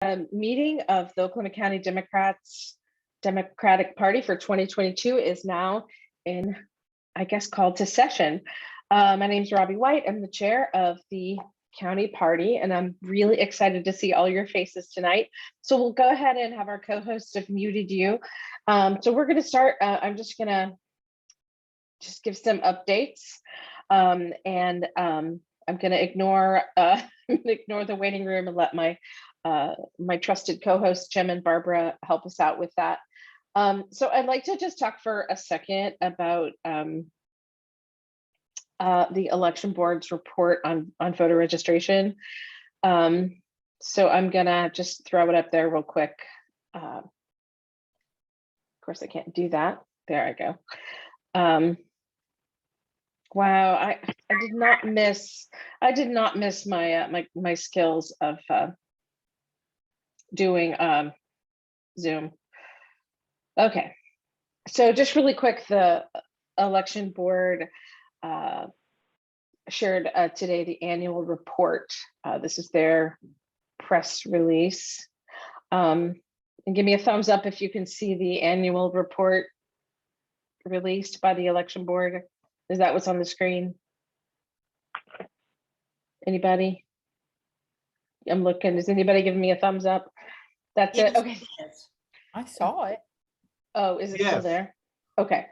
Meeting of the Oklahoma County Democratic Party for 2022 is now in, I guess, called to session. My name is Robbie White. I'm the chair of the county party, and I'm really excited to see all your faces tonight. So we'll go ahead and have our co-hosts have muted you. So we're going to start. I'm just going to give some updates, and I'm going to ignore the waiting room and let my trusted co-hosts Jim and Barbara help us out with that. So I'd like to just talk for a second about the election board's report on voter registration. So I'm gonna just throw it up there real quick. Of course I can't do that. There I go. Wow, I did not miss my my skills of doing Zoom. Okay, so just really quick, the election board shared today the annual report. This is their press release. And give me a thumbs up if you can see the annual report released by the election board. Is that what's on the screen? Anybody? I'm looking. Is anybody giving me a thumbs up? That's it. Okay. Yes. I saw it. Oh, is it still there? Okay.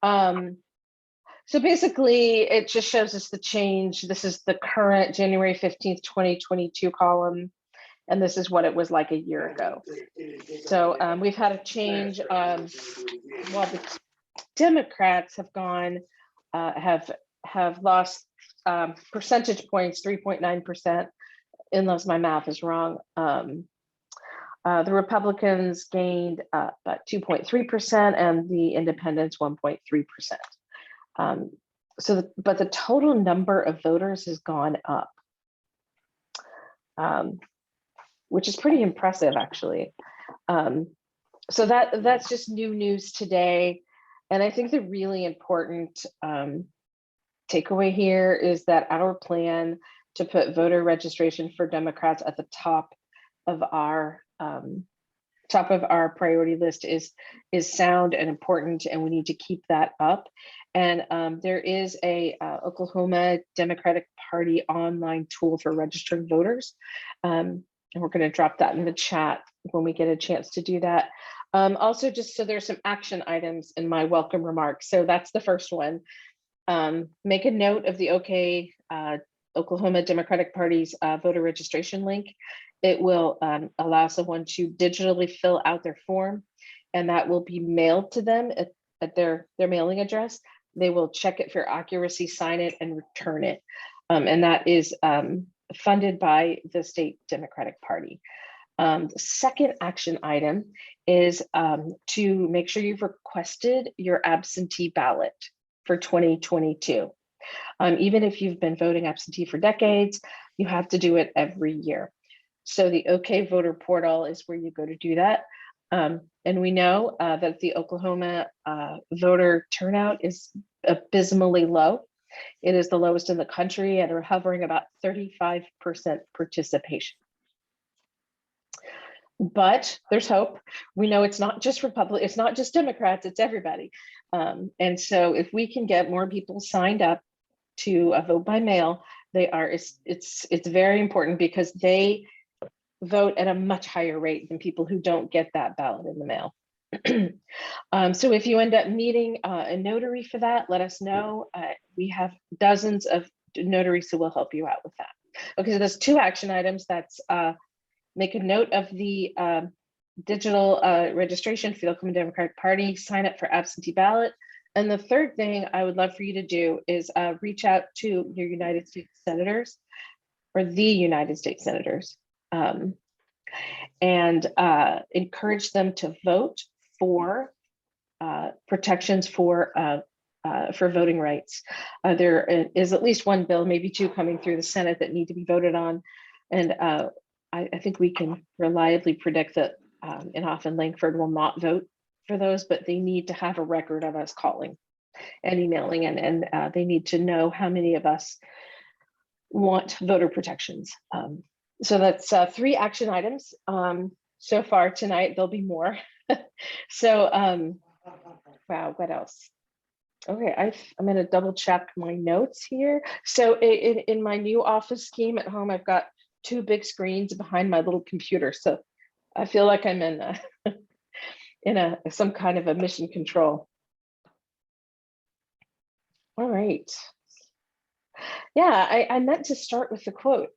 So basically, it just shows us the change. This is the current January 15th, 2022 column, and this is what it was like a year ago. So we've had a change. While the Democrats have gone, have lost percentage points, 3.9%, unless my math is wrong. The Republicans gained about 2.3%, and the Independents 1.3%. But the total number of voters has gone up, which is pretty impressive, actually. So that's just new news today. And I think the really important takeaway here is that our plan to put voter registration for Democrats at the top of our priority list is sound and important, and we need to keep that up. And there is a Oklahoma Democratic Party online tool for registering voters, and we're going to drop that in the chat when we get a chance to do that. Also, just so there's some action items in my welcome remarks. So that's the first one. Make a note of the Oklahoma Democratic Party's voter registration link. It will allow someone to digitally fill out their form, and that will be mailed to them at their mailing address. They will check it for accuracy, sign it, and return it. And that is funded by the state Democratic Party. The second action item is to make sure you've requested your absentee ballot for 2022. Even if you've been voting absentee for decades, you have to do it every year. So the OK Voter Portal is where you go to do that. And we know that the Oklahoma voter turnout is abysmally low. It is the lowest in the country, and we're hovering about 35% participation. But there's hope. We know it's not just Republicans, it's not just Democrats, it's everybody. And so if we can get more people signed up to vote by mail, it's very important, because they vote at a much higher rate than people who don't get that ballot in the mail. So if you end up needing a notary for that, let us know. We have dozens of notaries who will help you out with that. Okay, so there's two action items. That's make a note of the digital registration for the Oklahoma Democratic Party, sign up for absentee ballot. And the third thing I would love for you to do is reach out to your United States senators, or the United States senators, and encourage them to vote for protections for voting rights. There is at least one bill, maybe two, coming through the Senate that need to be voted on. And I think we can reliably predict that Inhofe and Langford will not vote for those, but they need to have a record of us calling and emailing, and they need to know how many of us want voter protections. So that's 3 action items so far tonight. There'll be more. So, wow, what else? Okay, I'm going to double check my notes here. So in my new office scheme at home, I've got 2 big screens behind my little computer. So I feel like I'm in some kind of a mission control. All right. Yeah, I meant to start with the quote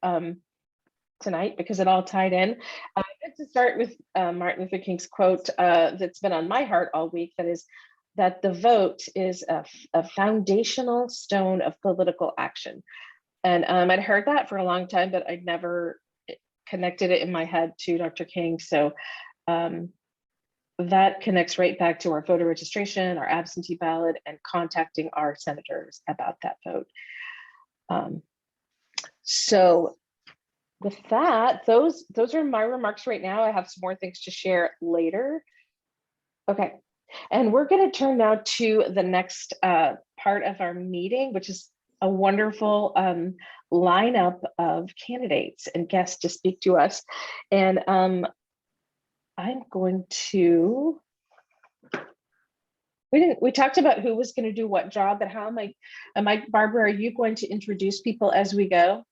tonight because it all tied in. I meant to start with Martin Luther King's quote that's been on my heart all week. That is that the vote is a foundational stone of political action. And I'd heard that for a long time, but I'd never connected it in my head to Dr. King. So that connects right back to our voter registration, our absentee ballot, and contacting our senators about that vote. So with that, those are my remarks right now. I have some more things to share later. Okay, and we're going to turn now to the next part of our meeting, which is a wonderful lineup of candidates and guests to speak to us. And I'm going to, we talked about who was going to do what job, but how am I, Barbara, are you going to introduce people as we go?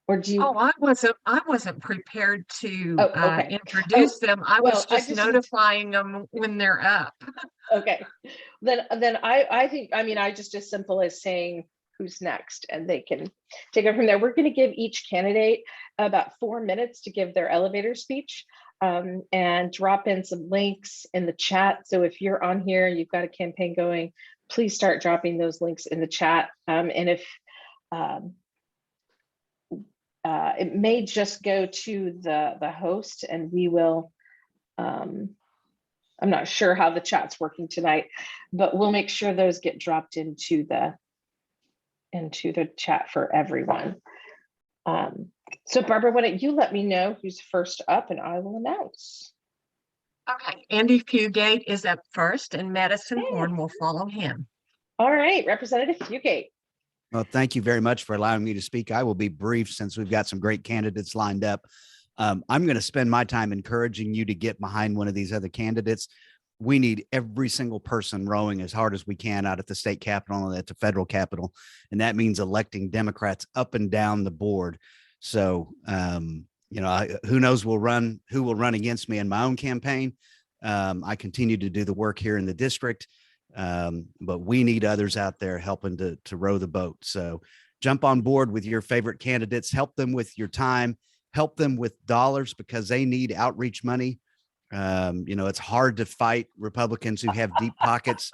Or do you? Oh, I wasn't prepared to Okay. introduce them. I was Well, just notifying them when they're up. Okay. Then I think, I mean, I just as simple as saying who's next and they can take it from there. We're going to give each candidate about 4 minutes to give their elevator speech and drop in some links in the chat. So if you're on here, you've got a campaign going, please start dropping those links in the chat. And if it may just go to the host and we will, I'm not sure how the chat's working tonight, but we'll make sure those get dropped into the chat for everyone. So Barbara, why don't you let me know who's first up and I will announce. Okay, Andy Fugate is up first and Madison Hey. Horn will follow him. All right, Representative Fugate. Well, thank you very much for allowing me to speak. I will be brief since we've got some great candidates lined up. I'm going to spend my time encouraging you to get behind one of these other candidates. We need every single person rowing as hard as we can out at the state capitol and at the federal capitol. And that means electing Democrats up and down the board. So, you know, who knows who will run against me in my own campaign. I continue to do the work here in the district. But we need others out there helping to row the boat. So jump on board with your favorite candidates, help them with your time, help them with dollars because they need outreach money. You know, it's hard to fight Republicans who have deep pockets.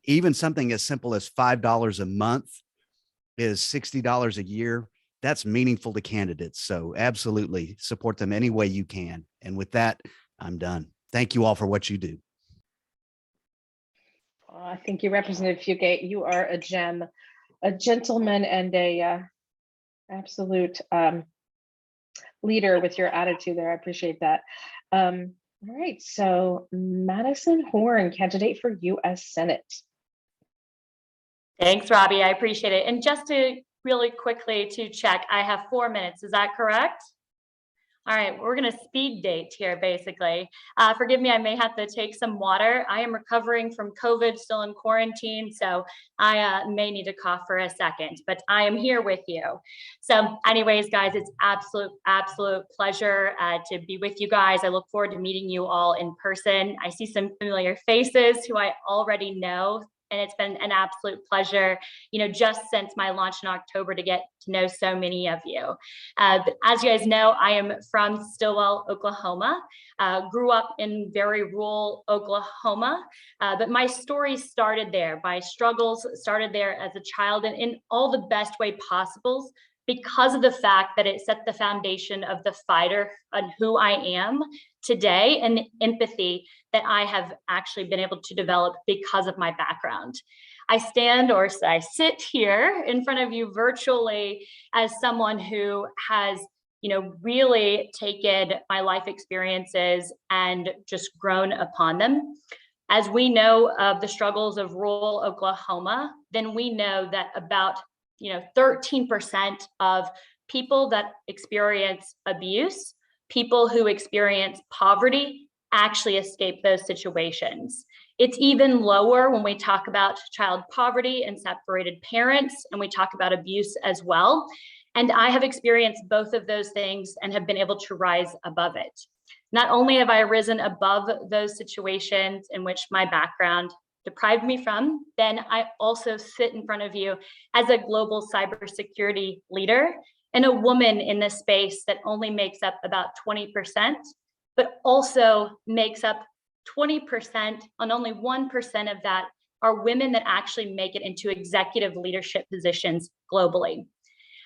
Even something as simple as $5 a month is $60 a year. That's meaningful to candidates. So absolutely support them any way you can. And with that, I'm done. Thank you all for what you do. Thank you, Representative Fugate. You are a gem, a gentleman, and a absolute leader with your attitude there. I appreciate that. All right, so Madison Horn, candidate for U.S. Senate. Thanks, Robbie. I appreciate it. And just to really quickly to check, I have 4 minutes. Is that correct? All right, we're going to speed date here, basically. Forgive me, I may have to take some water. I am recovering from COVID, still in quarantine, so I may need to cough for a second, but I am here with you. So anyways, guys, it's absolute pleasure to be with you guys. I look forward to meeting you all in person. I see some familiar faces who I already know, and it's been an absolute pleasure, you know, just since my launch in October to get to know so many of you. But as you guys know, I am from Stillwell, Oklahoma. Grew up in very rural Oklahoma, but my story started there. My struggles started there as a child and in all the best way possible because of the fact that it set the foundation of the fighter on who I am today and the empathy that I have actually been able to develop because of my background. I sit here in front of you virtually as someone who has, you know, really taken my life experiences and just grown upon them. As we know of the struggles of rural Oklahoma, then we know that about 13% of people that experience abuse, people who experience poverty, actually escape those situations. It's even lower when we talk about child poverty and separated parents, and we talk about abuse as well. And I have experienced both of those things and have been able to rise above it. Not only have I risen above those situations in which my background deprived me from, then I also sit in front of you as a global cybersecurity leader and a woman in this space that only makes up about 20%, but also makes up 20%, and only 1% of that are women that actually make it into executive leadership positions globally.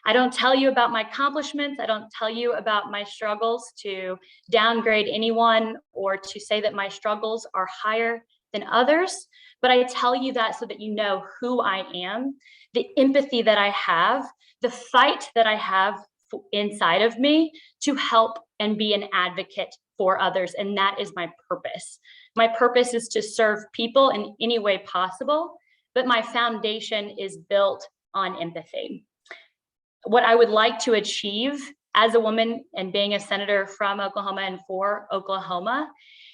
I don't tell you about my accomplishments. I don't tell you about my struggles to downgrade anyone or to say that my struggles are higher than others, but I tell you that so that you know who I am, the empathy that I have, the fight that I have inside of me to help and be an advocate for others. And that is my purpose. My purpose is to serve people in any way possible, but my foundation is built on empathy. What I would like to achieve as a woman and being a senator from Oklahoma and for Oklahoma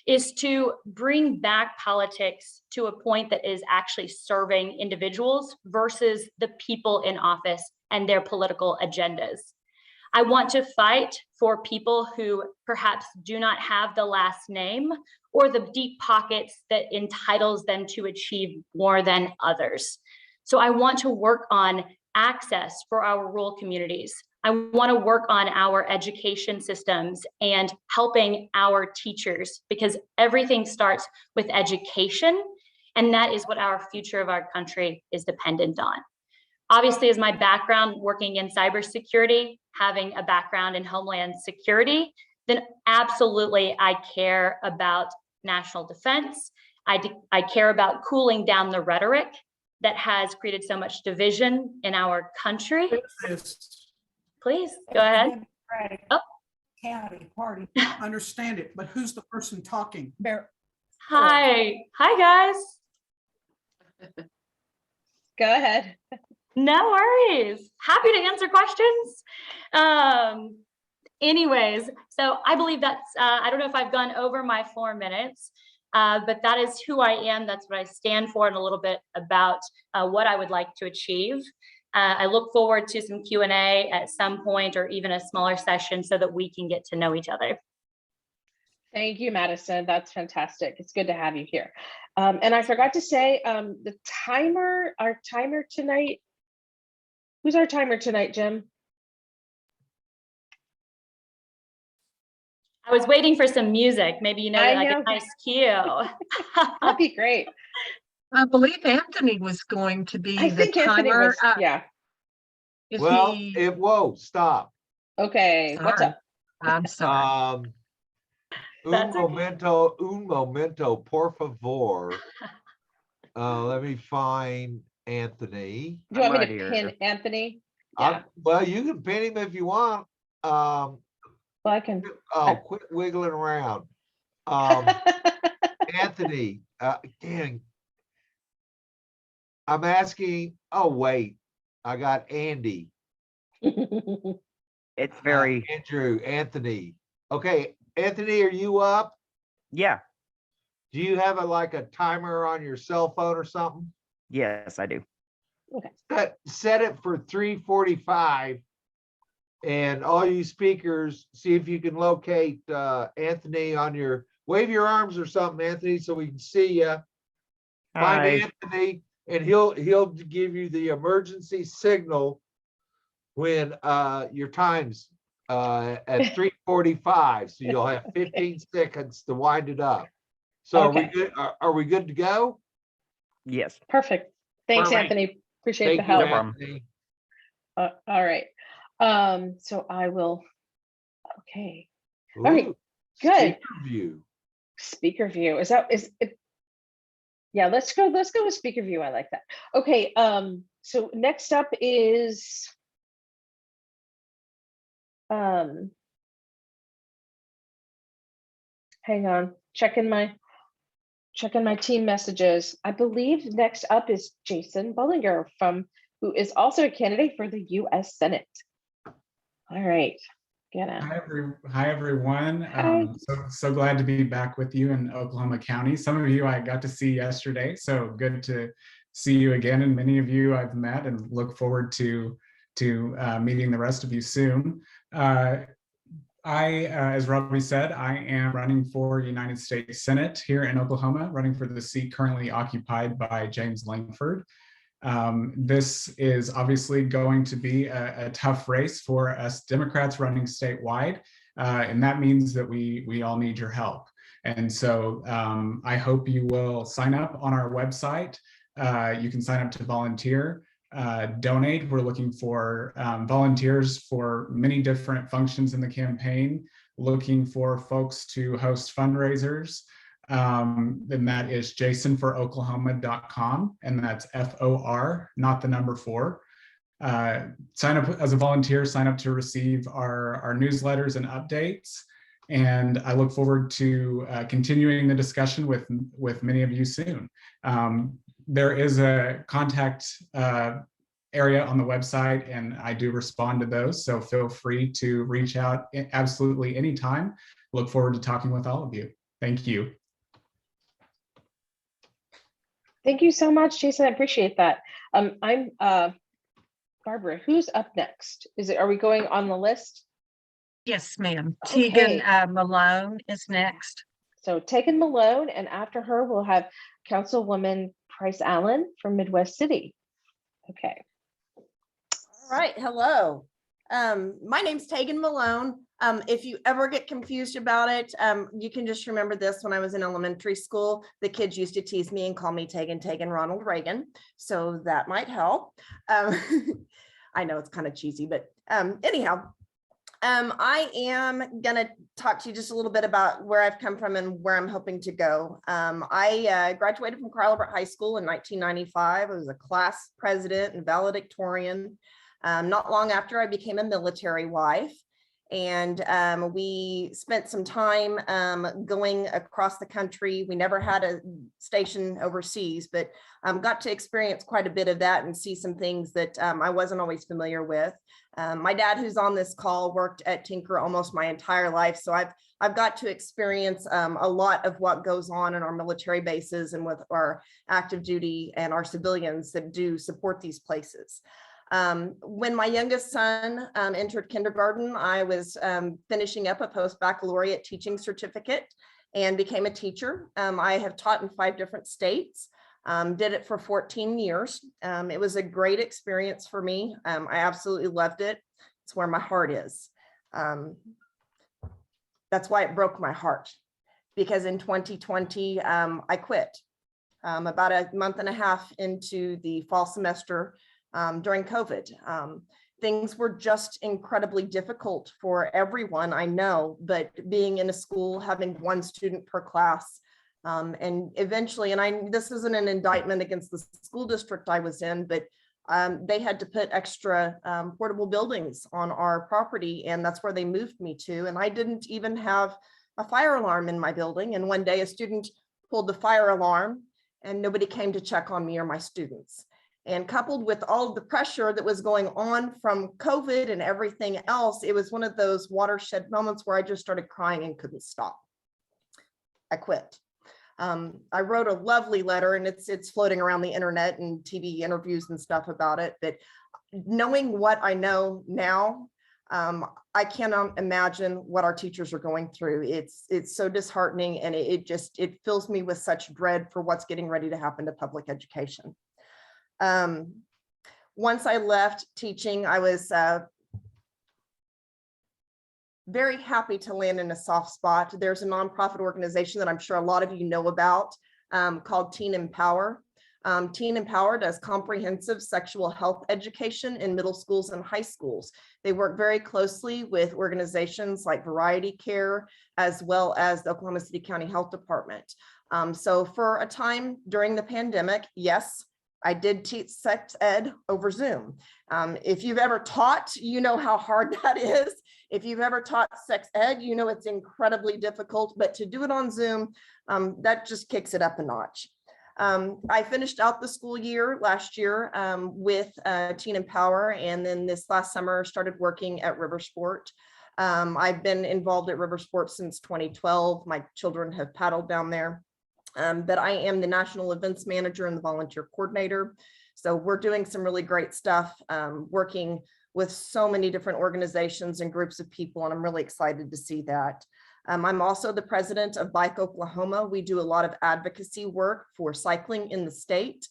is to bring back politics to a point that is actually serving individuals versus the people in office and their political agendas. I want to fight for people who perhaps do not have the last name or the deep pockets that entitles them to achieve more than others. So I want to work on access for our rural communities. I want to work on our education systems and helping our teachers, because everything starts with education, and that is what our future of our country is dependent on. Obviously, as my background working in cybersecurity, having a background in homeland security, then absolutely I care about national defense. I care about cooling down the rhetoric that has created so much division in our country. Please, go ahead. Oh. County party. Understand it, but who's the person talking? Hi guys. Go ahead. No worries. Happy to answer questions. Anyways, so I believe that's, I don't know if I've gone over my 4 minutes, but that is who I am. That's what I stand for, and a little bit about what I would like to achieve. I look forward to some Q&A at some point, or even a smaller session, so that we can get to know each other. Thank you, Madison. That's fantastic. It's good to have you here. And I forgot to say, the timer, our timer tonight. Who's our timer tonight, Jim? I was waiting for some music. Maybe you know, like a nice cue. That'd be great. I believe Anthony was going to be I the think Anthony timer. was, yeah. Well, He, whoa, stop. Okay, what's sorry. up? I'm sorry. That's okay. Un momento, por favor. Let me find Anthony. Do you want me right to here. pin Anthony? Yeah. Well, you can pin him if you want. Well, I can. Quit wiggling around. Anthony, dang. I'm asking, oh, wait, I got Andy. It's very, Andrew, Anthony. Okay, Anthony, are you up? yeah, Do you have like a timer on your cell phone or something? yes, I do. Okay. Set it for 3:45. And all you speakers, see if you can locate Anthony on your, wave your arms or something, Anthony, so we can see you. Find Hi. Anthony, and he'll give you the emergency signal when your time's at 3:45. So you'll have 15 seconds to wind it up. So are we Okay. good? Are we good to go? Yes, Perfect. Thanks, All right. Anthony. Appreciate the Thank you, help. No problem. Anthony. All right. So I will, okay. All right, Ooh, good. speaker view. Speaker view, is it? Yeah, let's go with speaker view. I like that. Okay, so next up is hang on, checking my team messages. I believe next up is Jason Bullinger from who is also a candidate for the U.S. Senate. All right, Ganna. Hi, everyone. Hi. So glad to be back with you in Oklahoma County. Some of you I got to see yesterday, so good to see you again. And many of you I've met and look forward to meeting the rest of you soon. As Robbie said, I am running for United States Senate here in Oklahoma, running for the seat currently occupied by James Langford. This is obviously going to be a tough race for us Democrats running statewide, and that means that we all need your help. And so I hope you will sign up on our website. You can sign up to volunteer, donate. We're looking for volunteers for many different functions in the campaign, looking for folks to host fundraisers. Then that is jasonforoklahoma.com, and that's FOR, not the number 4. Sign up as a volunteer, sign up to receive our newsletters and updates. And I look forward to continuing the discussion with many of you soon. There is a contact area on the website, and I do respond to those. So feel free to reach out absolutely anytime. Look forward to talking with all of you. Thank you. Thank you so much, Jason. I appreciate that. I'm Barbara. Who's up next? Are we going on the list? Yes, ma'am. Okay. Tegan Malone is next. So Tegan Malone, and after her, we'll have Councilwoman Price Allen from Midwest City. Okay. All right, hello. My name's Tegan Malone. If you ever get confused about it, you can just remember this. When I was in elementary school, the kids used to tease me and call me Tegan Ronald Reagan. So that might help. I know it's kind of cheesy, but anyhow, I am gonna talk to you just a little bit about where I've come from and where I'm hoping to go. I graduated from Carl Albert High School in 1995. I was a class president and valedictorian. Not long after, I became a military wife, and we spent some time going across the country. We never had a station overseas, but got to experience quite a bit of that and see some things that I wasn't always familiar with. My dad, who's on this call, worked at Tinker almost my entire life, so I've got to experience a lot of what goes on in our military bases and with our active duty and our civilians that do support these places. When my youngest son entered kindergarten, I was finishing up a post-baccalaureate teaching certificate and became a teacher. I have taught in 5 different states, did it for 14 years. It was a great experience for me. I absolutely loved it. It's where my heart is. That's why it broke my heart, because in 2020, I quit about a month and a half into the fall semester. During COVID. Things were just incredibly difficult for everyone, I know, but being in a school, having 1 student per class, and eventually, and this isn't an indictment against the school district I was in, but they had to put extra portable buildings on our property, and that's where they moved me to. And I didn't even have a fire alarm in my building. And one day a student pulled the fire alarm and nobody came to check on me or my students. And coupled with all of the pressure that was going on from COVID and everything else, it was one of those watershed moments where I just started crying and couldn't stop. I quit. I wrote a lovely letter, and it's floating around the internet and TV interviews and stuff about it. But knowing what I know now, I cannot imagine what our teachers are going through. It's so disheartening, and it fills me with such dread for what's getting ready to happen to public education. Once I left teaching, I was very happy to land in a soft spot. There's a nonprofit organization that I'm sure a lot of you know about called Teen Empower. Teen Empower does comprehensive sexual health education in middle schools and high schools. They work very closely with organizations like Variety Care, as well as the Oklahoma City County Health Department. So for a time during the pandemic, yes, I did teach sex ed over Zoom. If you've ever taught, you know how hard that is. If you've ever taught sex ed, you know it's incredibly difficult, but to do it on Zoom, that just kicks it up a notch. I finished out the school year last year with Teen Empower, and then this last summer started working at River Sport. I've been involved at River Sport since 2012. My children have paddled down there, but I am the national events manager and the volunteer coordinator. So we're doing some really great stuff, working with so many different organizations and groups of people, and I'm really excited to see that. I'm also the president of Bike Oklahoma. We do a lot of advocacy work for cycling in the state.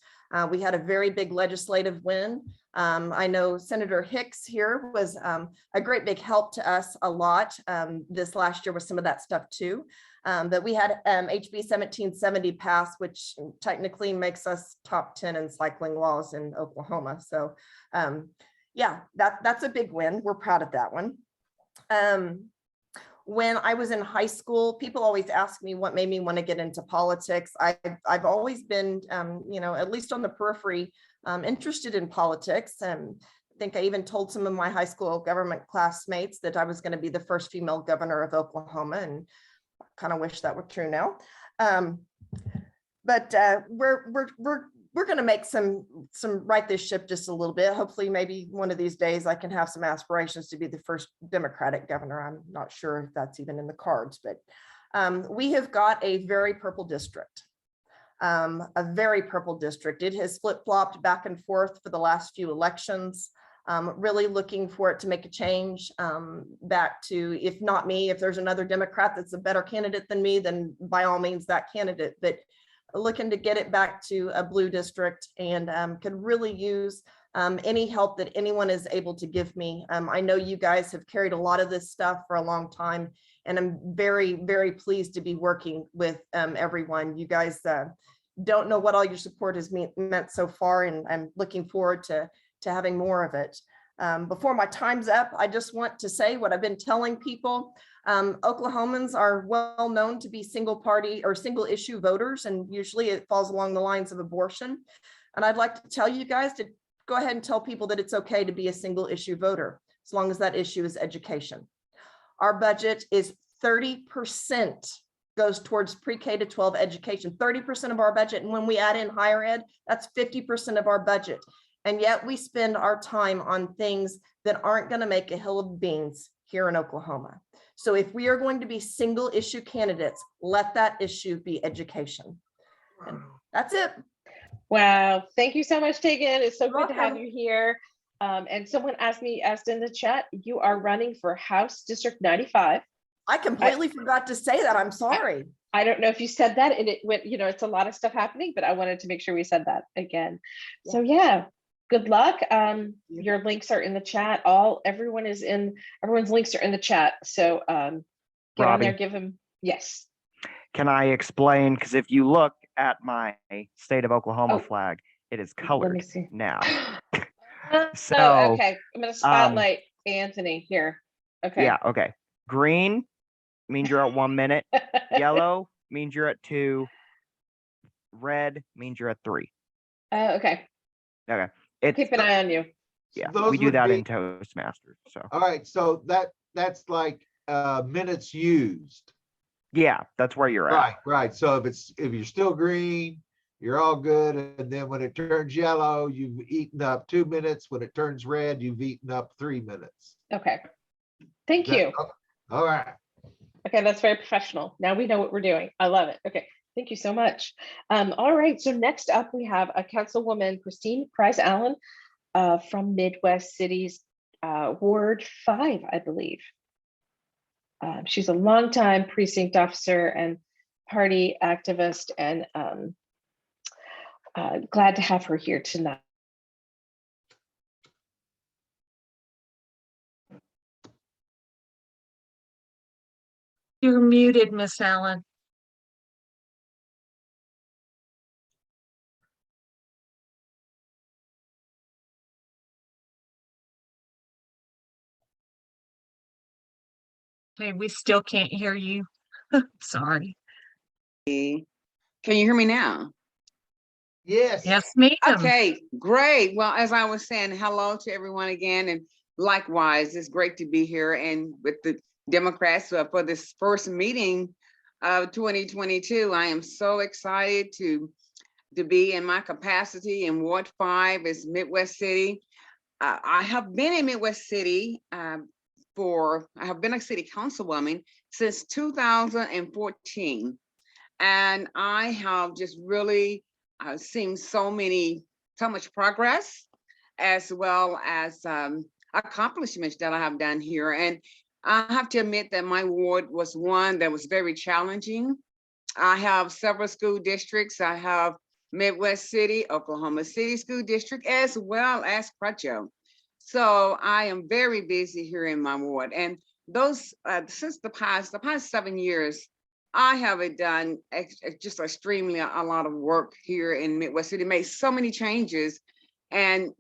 We had a very big legislative win. I know Senator Hicks here was a great big help to us a lot this last year with some of that stuff too. But we had HB 1770 pass, which technically makes us top 10 in cycling laws in Oklahoma. So yeah, that's a big win. We're proud of that one. When I was in high school, people always ask me what made me want to get into politics. I've always been, you know, at least on the periphery, interested in politics. And I think I even told some of my high school government classmates that I was going to be the first female governor of Oklahoma, and I kind of wish that were true now. But we're going to make some right this ship just a little bit. Hopefully, maybe one of these days I can have some aspirations to be the first Democratic governor. I'm not sure if that's even in the cards, but we have got a very purple district. A very purple district. It has flip-flopped back and forth for the last few elections. Really looking for it to make a change back to, if not me, if there's another Democrat that's a better candidate than me, then by all means that candidate. But looking to get it back to a blue district, and could really use any help that anyone is able to give me. I know you guys have carried a lot of this stuff for a long time, and I'm very, very pleased to be working with everyone. You guys don't know what all your support has meant so far, and I'm looking forward to having more of it. Before my time's up, I just want to say what I've been telling people. Oklahomans are well known to be single party or single issue voters, and usually it falls along the lines of abortion. And I'd like to tell you guys to go ahead and tell people that it's okay to be a single issue voter, as long as that issue is education. Our budget is 30% goes towards pre-K to 12 education, 30% of our budget. And when we add in higher ed, that's 50% of our budget. And yet we spend our time on things that aren't going to make a hill of beans here in Oklahoma. So if we are going to be single issue candidates, let that issue be education. And that's it. Wow. Thank you so much, Tegan. It's so You're good to have welcome. you here. And someone asked in the chat, you are running for House District 95. I completely forgot to say that. I'm sorry. I don't know if you said that, and it went, you know, it's a lot of stuff happening, but I wanted to make sure we said that again. Yeah. So yeah, good luck. Your links are in the chat. Everyone's links are in the chat. So get on Robbie. there, give them, yes. Can I explain? Because if you look at my state of Oklahoma Oh. flag, it is Let me colored see. now. Oh, So, okay. I'm gonna spotlight Anthony here. Okay. yeah, okay. Green means you're at 1 minute. Yellow means you're at 2. Red means you're at 3. Okay. Okay. It's Keep an eye on you. yeah, Those we do would that be- in Toastmasters. So All right, so that's like minutes used. yeah, that's where you're at. Right, right. So if you're still green, you're all good. And then when it turns yellow, you've eaten up 2 minutes. When it turns red, you've eaten up 3 minutes. Okay. Thank Is that- you. All right. Okay, that's very professional. Now we know what we're doing. I love it. Okay, thank you so much. All right, so next up we have a Councilwoman Christine Price Allen from Midwest Cities Ward 5, I believe. She's a longtime precinct officer and party activist, and glad to have her here tonight. You're muted, Miss Allen. Okay, we still can't hear you. Sorry. Can you hear me now? Yes. Yes, ma'am. Okay, great. Well, as I was saying, hello to everyone again, and likewise, it's great to be here and with the Democrats for this first meeting of 2022. I am so excited to to be in my capacity in Ward 5 as Midwest City. I have been in Midwest City I have been a city councilwoman since 2014. And I have just really seen so much progress, as well as accomplishments that I have done here. And I have to admit that my ward was one that was very challenging. I have several school districts. I have Midwest City, Oklahoma City School District, as well as Crutcho. So I am very busy here in my ward. And those, since the past 7 years, I have done just extremely a lot of work here in Midwest City, made so many changes. And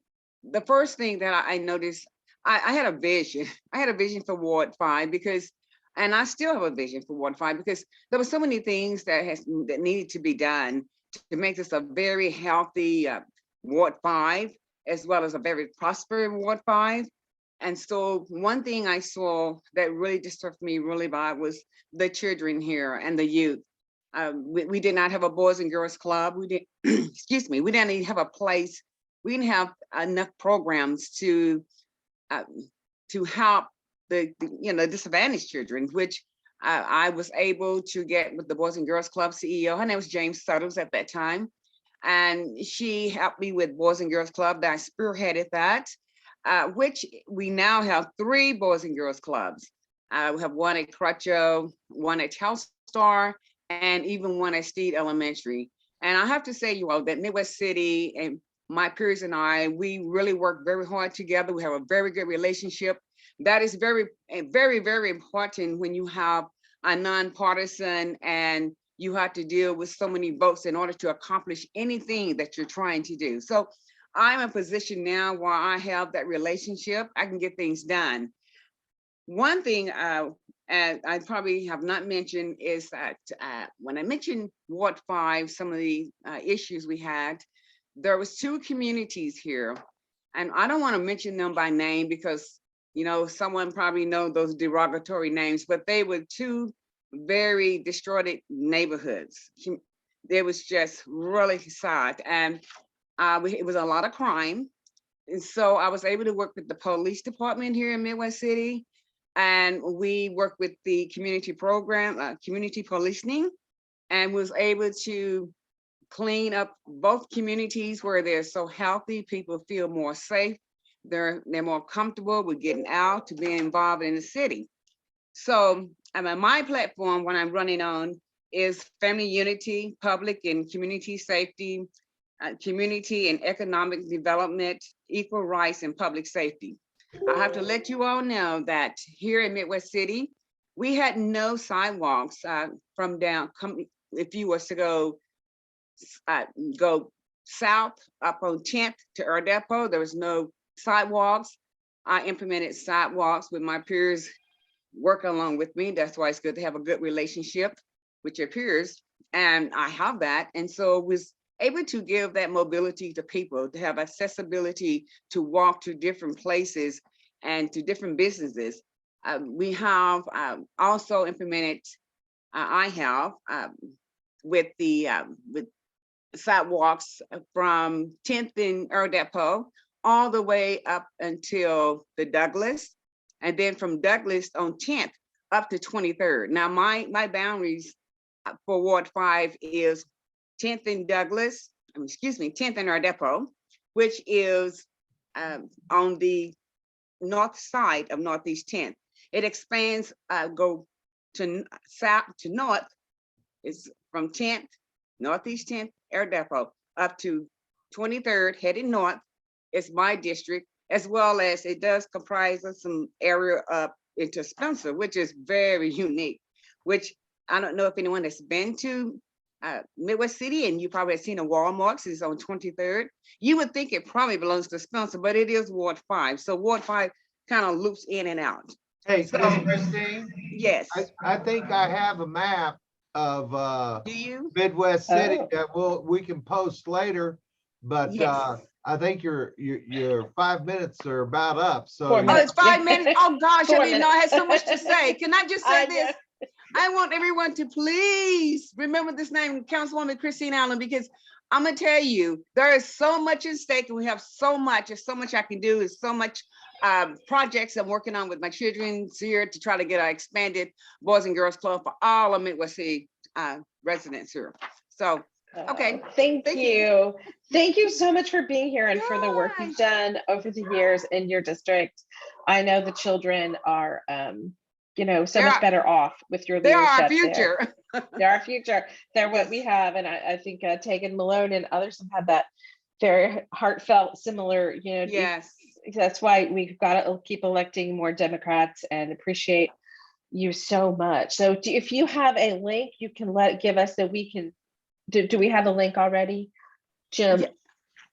the first thing that I noticed, I had a vision. I had a vision for Ward 5 because, and I still have a vision for Ward 5 because there were so many things that needed to be done to make this a very healthy Ward 5, as well as a very prosperous Ward 5. And so one thing I saw that really disturbed me really bad was the children here and the youth. We did not have a Boys and Girls Club. We didn't, excuse me, we didn't even have a place. We didn't have enough programs to help the disadvantaged children, which I was able to get with the Boys and Girls Club CEO. Her name was James Suttles at that time. And she helped me with Boys and Girls Club. That I spearheaded that. Which we now have 3 Boys and Girls Clubs. We have one at Crutcho, one at Telstar, and even one at Steed Elementary. And I have to say, you all, that Midwest City and my peers and I, we really work very hard together. We have a very good relationship. That is very, very, very important when you have a nonpartisan and you have to deal with so many votes in order to accomplish anything that you're trying to do. So I'm in a position now where I have that relationship. I can get things done. One thing and I probably have not mentioned is that when I mentioned Ward 5, some of the issues we had, there was 2 communities here. And I don't want to mention them by name because, someone probably knows those derogatory names, but they were 2 very destroyed neighborhoods. It was just really sad. And it was a lot of crime. And so I was able to work with the police department here in Midwest City. And we worked with the community program, community policing, and was able to clean up both communities where they're so healthy, people feel more safe. They're more comfortable with getting out to be involved in the city. So my platform, when I'm running on, is family unity, public and community safety, community and economic development, equal rights, and public safety. I have to let you all know that here in Midwest City, we had no sidewalks from if you was to go south up on 10th to Air Depot, there was no sidewalks. I implemented sidewalks with my peers working along with me. That's why it's good to have a good relationship with your peers. And I have that. And so was able to give that mobility to people, to have accessibility to walk to different places and to different businesses. We have also implemented, with sidewalks from 10th and Air Depot all the way up until the Douglas, and then from Douglas on 10th up to 23rd. Now my boundaries for Ward 5 is 10th and Douglas, 10th and Air Depot, which is on the north side of Northeast 10th. It expands, go to south to north. It's from 10th, Northeast 10th, Air Depot, up to 23rd, heading north. It's my district, as well as it does comprise of some area up into Spencer, which is very unique, which I don't know if anyone has been to Midwest City, and you probably have seen a Walmart. It's on 23rd. You would think it probably belongs to Spencer, but it is Ward 5. So Ward 5 kind of loops in and out. Hey, So, Christine, yes. I think I have a map of Do you? Midwest City Oh. that we can post later, but Yes. I think your 5 minutes are about up. So 4 Oh, minutes. it's 5 minutes. Oh gosh, I 4 didn't know I had so much to minutes. say. Can I just say I this? I want everyone to please remember this name, Councilwoman Christine Allen, because I'm gonna tell you, there is so much at stake, and we have so much. There's so much I can do. There's so much projects I'm working on with my children here to try to get an expanded Boys and Girls Club for all of Midwest City residents here. So, okay. Thank you. Thank you so much for being here and for the work you've done over the years in your district. I know the children are, so much better off with your They are leadership our future. They're our future. They're what we have. And I think Tegan Malone and others have had that very heartfelt, similar, Yes. That's why we've got to keep electing more Democrats and appreciate you so much. So if you have a link, you can give us that we can, do we have a link already, Jim? Yeah.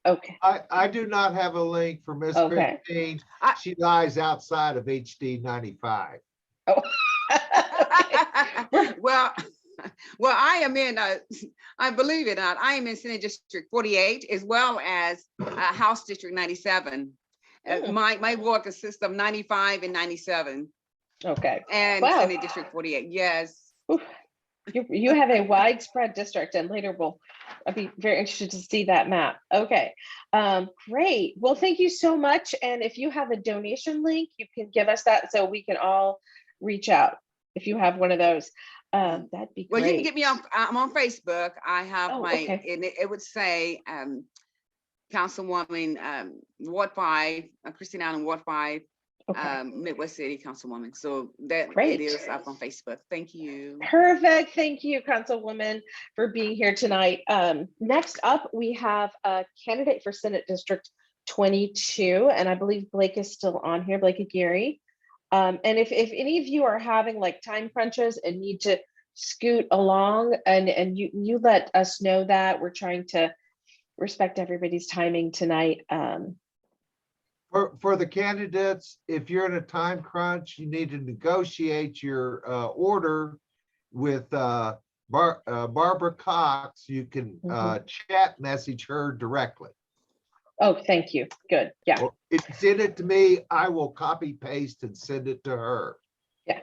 Okay. I do not have a link for Miss Okay. Christine. She lies outside of HD 95. Oh. Well, I am in, I believe it or not, I am in Senate District 48 as well as House District 97. My ward consists of 95 and 97. Okay. And Wow. Senate District 48, yes. Oof. You have a widespread district, and later I'll be very interested to see that map. Okay, great. Well, thank you so much. And if you have a donation link, you can give us that so we can all reach out. If you have one of those, that'd be great. Well, you can get me on. I'm on Facebook. I have okay. and it would say Councilwoman Ward 5, Christine Allen, Ward 5. Okay. Midwest City Councilwoman. So that Great. it is up on Facebook. Thank you. Perfect. Thank you, Councilwoman, for being here tonight. Next up, we have a candidate for Senate District 22, and I believe Blake is still on here, Blake Aguirre. And if any of you are having like time crunches and need to scoot along, and you let us know that. We're trying to respect everybody's timing tonight. For the candidates, if you're in a time crunch, you need to negotiate your order with Barbara Cox. You can chat message her directly. Oh, thank you. Good. Yeah. Or send it to me. I will copy paste and send it to her. Yeah.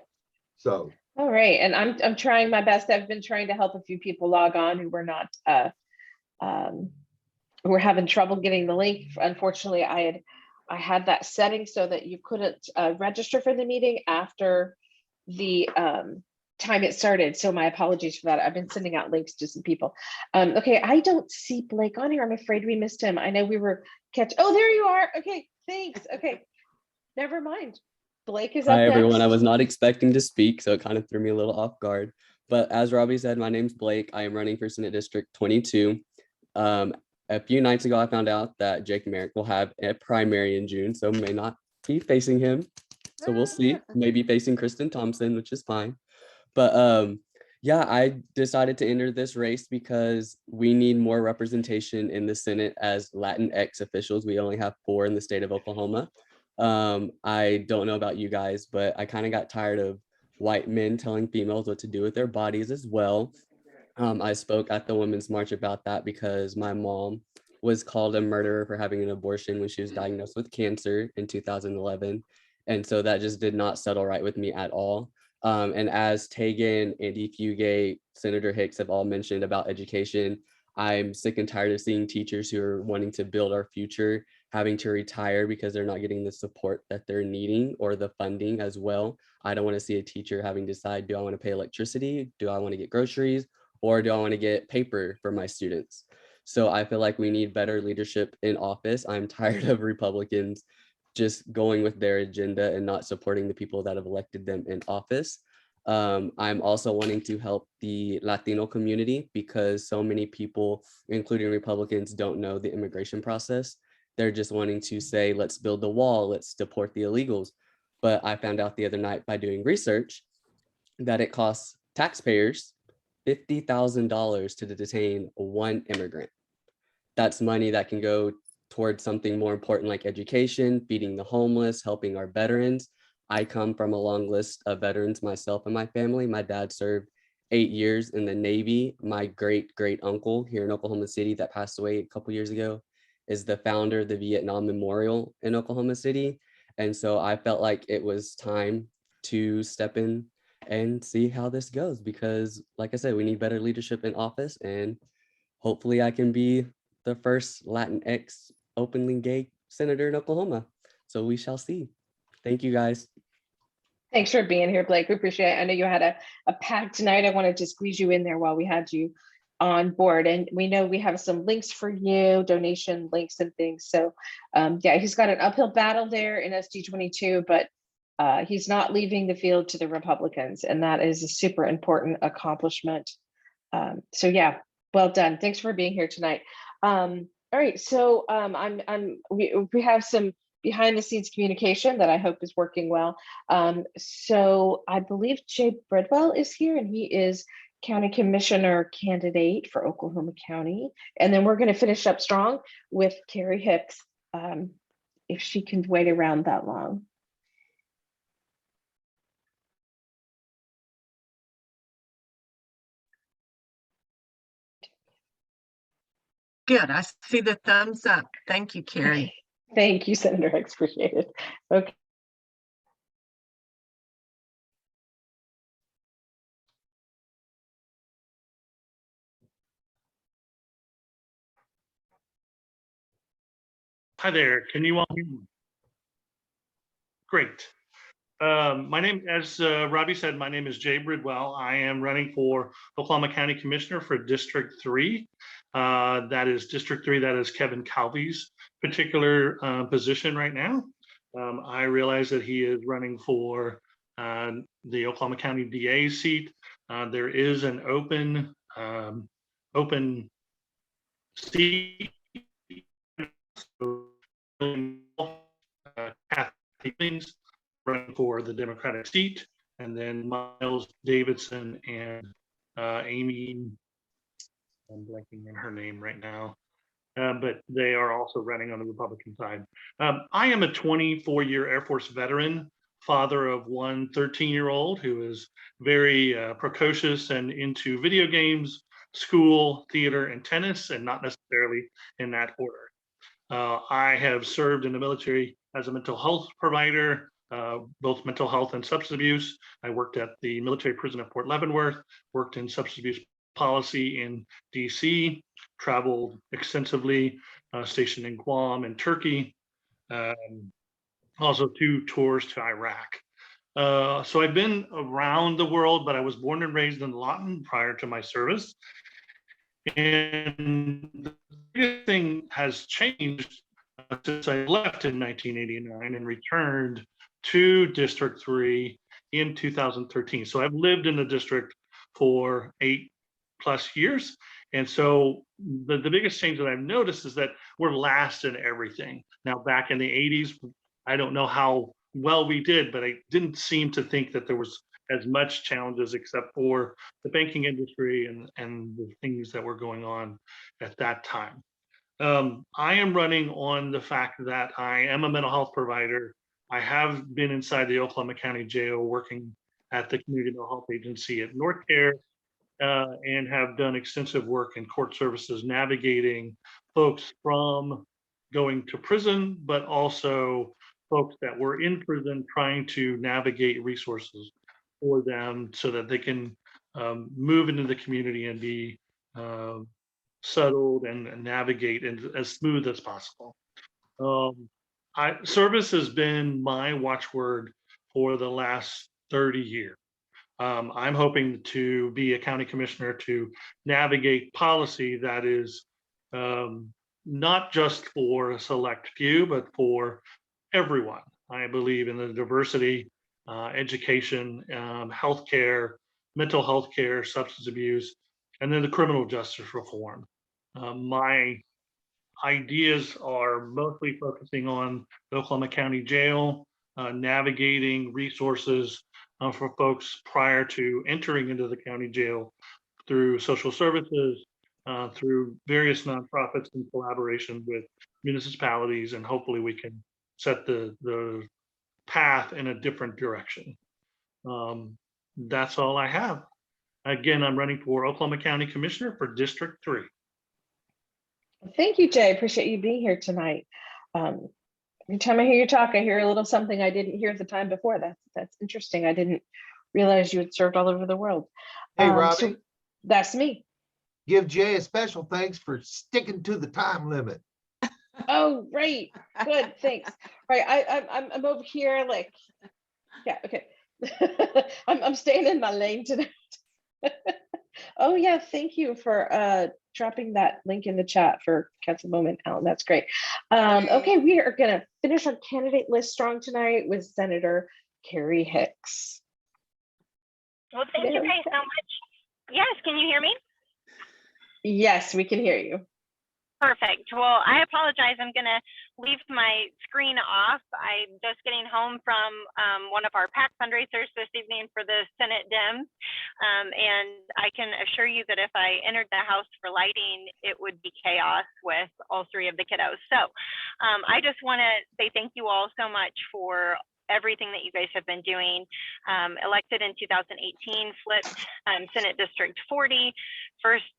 So. All right, and I'm trying my best. I've been trying to help a few people log on who were not who were having trouble getting the link. Unfortunately, I had that setting so that you couldn't register for the meeting after the time it started. So my apologies for that. I've been sending out links to some people. Okay, I don't see Blake on here. I'm afraid we missed him. I know we were Oh, there you are. Okay, thanks. Okay, never mind. Blake is up Hi, everyone. next. I was not expecting to speak, so it kind of threw me a little off guard. But as Robbie said, my name's Blake. I am running for Senate District 22. A few nights ago, I found out that Jake Merrick will have a primary in June, so may not be facing him. So we'll see. Maybe facing Kristen Thompson, which is fine. But yeah, I decided to enter this race because we need more representation in the Senate as Latinx officials. We only have 4 in the state of Oklahoma. I don't know about you guys, but I kind of got tired of white men telling females what to do with their bodies as well. I spoke at the Women's March about that because my mom was called a murderer for having an abortion when she was diagnosed with cancer in 2011. And so that just did not settle right with me at all. And as Tegan, Andy Fugate, Senator Hicks have all mentioned about education, I'm sick and tired of seeing teachers who are wanting to build our future having to retire because they're not getting the support that they're needing or the funding as well. I don't want to see a teacher having to decide, do I want to pay electricity? Do I want to get groceries? Or do I want to get paper for my students? So I feel like we need better leadership in office. I'm tired of Republicans just going with their agenda and not supporting the people that have elected them in office. I'm also wanting to help the Latino community because so many people, including Republicans, don't know the immigration process. They're just wanting to say, let's build the wall, let's deport the illegals. But I found out the other night by doing research that it costs taxpayers $50,000 to detain one immigrant. That's money that can go towards something more important like education, feeding the homeless, helping our veterans. I come from a long list of veterans myself and my family. My dad served 8 years in the Navy. My great uncle here in Oklahoma City that passed away a couple years ago is the founder of the Vietnam Memorial in Oklahoma City. And so I felt like it was time to step in and see how this goes because, like I said, we need better leadership in office, and hopefully I can be the first Latinx openly gay senator in Oklahoma. So we shall see. Thank you guys. Thanks for being here, Blake. We appreciate it. I know you had a packed night. I wanted to squeeze you in there while we had you on board. And we know we have some links for you, donation links and things. So yeah, he's got an uphill battle there in SD22, but he's not leaving the field to the Republicans. And that is a super important accomplishment. So yeah, well done. Thanks for being here tonight. All right, so we have some behind the scenes communication that I hope is working well. So I believe Jay Bridwell is here, and he is county commissioner candidate for Oklahoma County. And then we're going to finish up strong with Carrie Hicks, if she can wait around that long. Good. I see the thumbs up. Thank you, Carrie. Thank you, Senator Hicks. Appreciate it. Okay. Hi there. Can you all hear me? Great. As Robbie said, my name is Jay Bridwell. I am running for Oklahoma County Commissioner for District 3. That is District 3. That is Kevin Calvi's particular position right now. I realize that he is running for the Oklahoma County DA seat. There is an open seat. Kathy running for the Democratic seat, and then Miles Davidson and Amy, I'm blanking on her name right now, but they are also running on the Republican side. I am a 24-year Air Force veteran, father of one 13-year-old who is very precocious and into video games, school, theater, and tennis, and not necessarily in that order. I have served in the military as a mental health provider, both mental health and substance abuse. I worked at the military prison at Fort Leavenworth, worked in substance abuse policy in DC, traveled extensively, stationed in Guam and Turkey, also 2 tours to Iraq. So I've been around the world, but I was born and raised in Lawton prior to my service. And the biggest thing has changed since I left in 1989 and returned to District 3 in 2013. So I've lived in the district for 8+ years. And so the biggest change that I've noticed is that we're last in everything. Now, back in the 80s, I don't know how well we did, but I didn't seem to think that there was as much challenges except for the banking industry and the things that were going on at that time. I am running on the fact that I am a mental health provider. I have been inside the Oklahoma County Jail working at the Community Mental Health Agency at North Care, and have done extensive work in court services, navigating folks from going to prison, but also folks that were in prison trying to navigate resources for them so that they can move into the community and be settled and navigate as smooth as possible. Service has been my watchword for the last 30 years. I'm hoping to be a county commissioner to navigate policy that is not just for a select few, but for everyone. I believe in the diversity, education, healthcare, mental health care, substance abuse, and then the criminal justice reform. My ideas are mostly focusing on the Oklahoma County Jail, navigating resources for folks prior to entering into the county jail through social services, through various nonprofits in collaboration with municipalities, and hopefully we can set the path in a different direction. That's all I have. Again, I'm running for Oklahoma County Commissioner for District 3. Thank you, Jay. Appreciate you being here tonight. Every time I hear you talk, I hear a little something I didn't hear the time before. That's interesting. I didn't realize you had served all over the world. Hey, Robbie. So that's me. give Jay a special thanks for sticking to the time limit. Oh, right. Good, thanks. Right, I'm over here like, yeah, okay. I'm staying in my lane tonight. Oh yeah, thank you for dropping that link in the chat for Councilwoman Allen. That's great. Okay, we are gonna finish our candidate list strong tonight with Senator Carrie Hicks. Well, thank you guys so much. Yes, can you hear me? Yes, we can hear you. Perfect. Well, I apologize. I'm going to leave my screen off. I'm just getting home from one of our PAC fundraisers this evening for the Senate Dems. And I can assure you that if I entered the house for lighting, it would be chaos with all three of the kiddos. So I just want to say thank you all so much for everything that you guys have been doing. Elected in 2018, flipped Senate District 40, first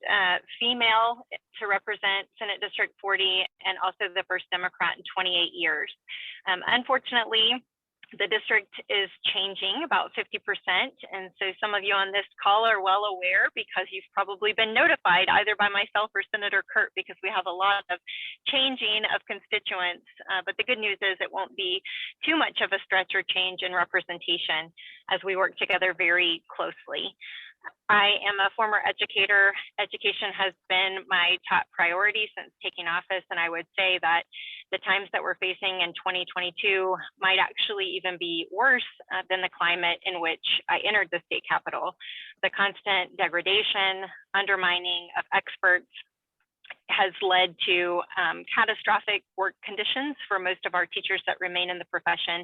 female to represent Senate District 40, and also the first Democrat in 28 years. Unfortunately, the district is changing about 50%. And so some of you on this call are well aware because you've probably been notified either by myself or Senator Kurt, because we have a lot of changing of constituents. But the good news is it won't be too much of a stretch or change in representation as we work together very closely. I am a former educator. Education has been my top priority since taking office, and I would say that the times that we're facing in 2022 might actually even be worse than the climate in which I entered the state capitol. The constant degradation, undermining of experts, has led to catastrophic work conditions for most of our teachers that remain in the profession.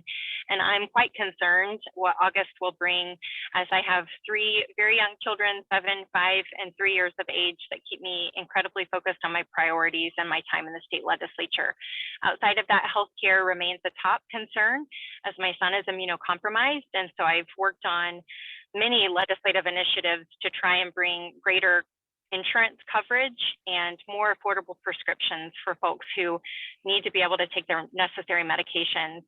And I'm quite concerned what August will bring, as I have three very young children, 7, 5, and 3 years of age, that keep me incredibly focused on my priorities and my time in the state legislature. Outside of that, healthcare remains a top concern, as my son is immunocompromised. And so I've worked on many legislative initiatives to try and bring greater insurance coverage and more affordable prescriptions for folks who need to be able to take their necessary medications.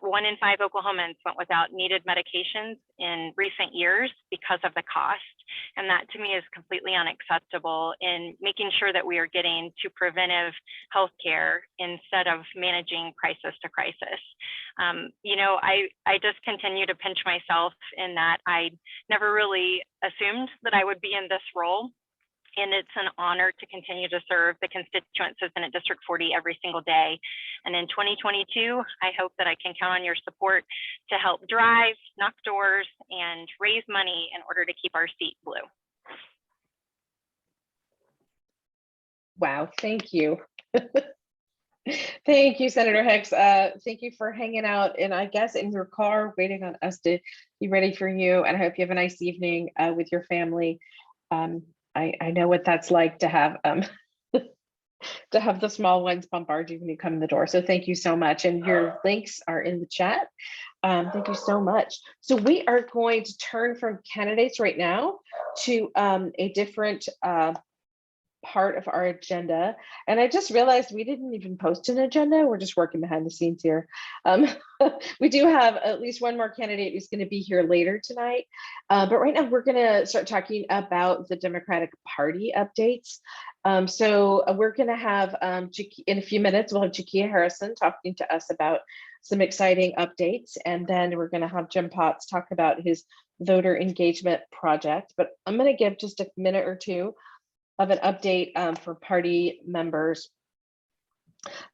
1 in 5 Oklahomans went without needed medications in recent years because of the cost. And that to me is completely unacceptable in making sure that we are getting to preventive health care instead of managing crisis to crisis. I just continue to pinch myself in that I never really assumed that I would be in this role. And it's an honor to continue to serve the constituents of Senate District 40 every single day. And in 2022, I hope that I can count on your support to help drive, knock doors, and raise money in order to keep our seat blue. Wow, thank you. Thank you, Senator Hicks. Thank you for hanging out, and I guess in your car, waiting on us to be ready for you. And I hope you have a nice evening with your family. I know what that's like to have to have the small ones bombard you when you come in the door. So thank you so much. And your links are in the chat. Thank you so much. So we are going to turn from candidates right now to a different part of our agenda. And I just realized we didn't even post an agenda. We're just working behind the scenes here. We do have at least one more candidate who's going to be here later tonight. But right now we're going to start talking about the Democratic Party updates. So we're going to have, in a few minutes, we'll have Jakia Harrison talking to us about some exciting updates. And then we're going to have Jim Potts talk about his voter engagement project. But I'm going to give just a minute or two of an update for party members.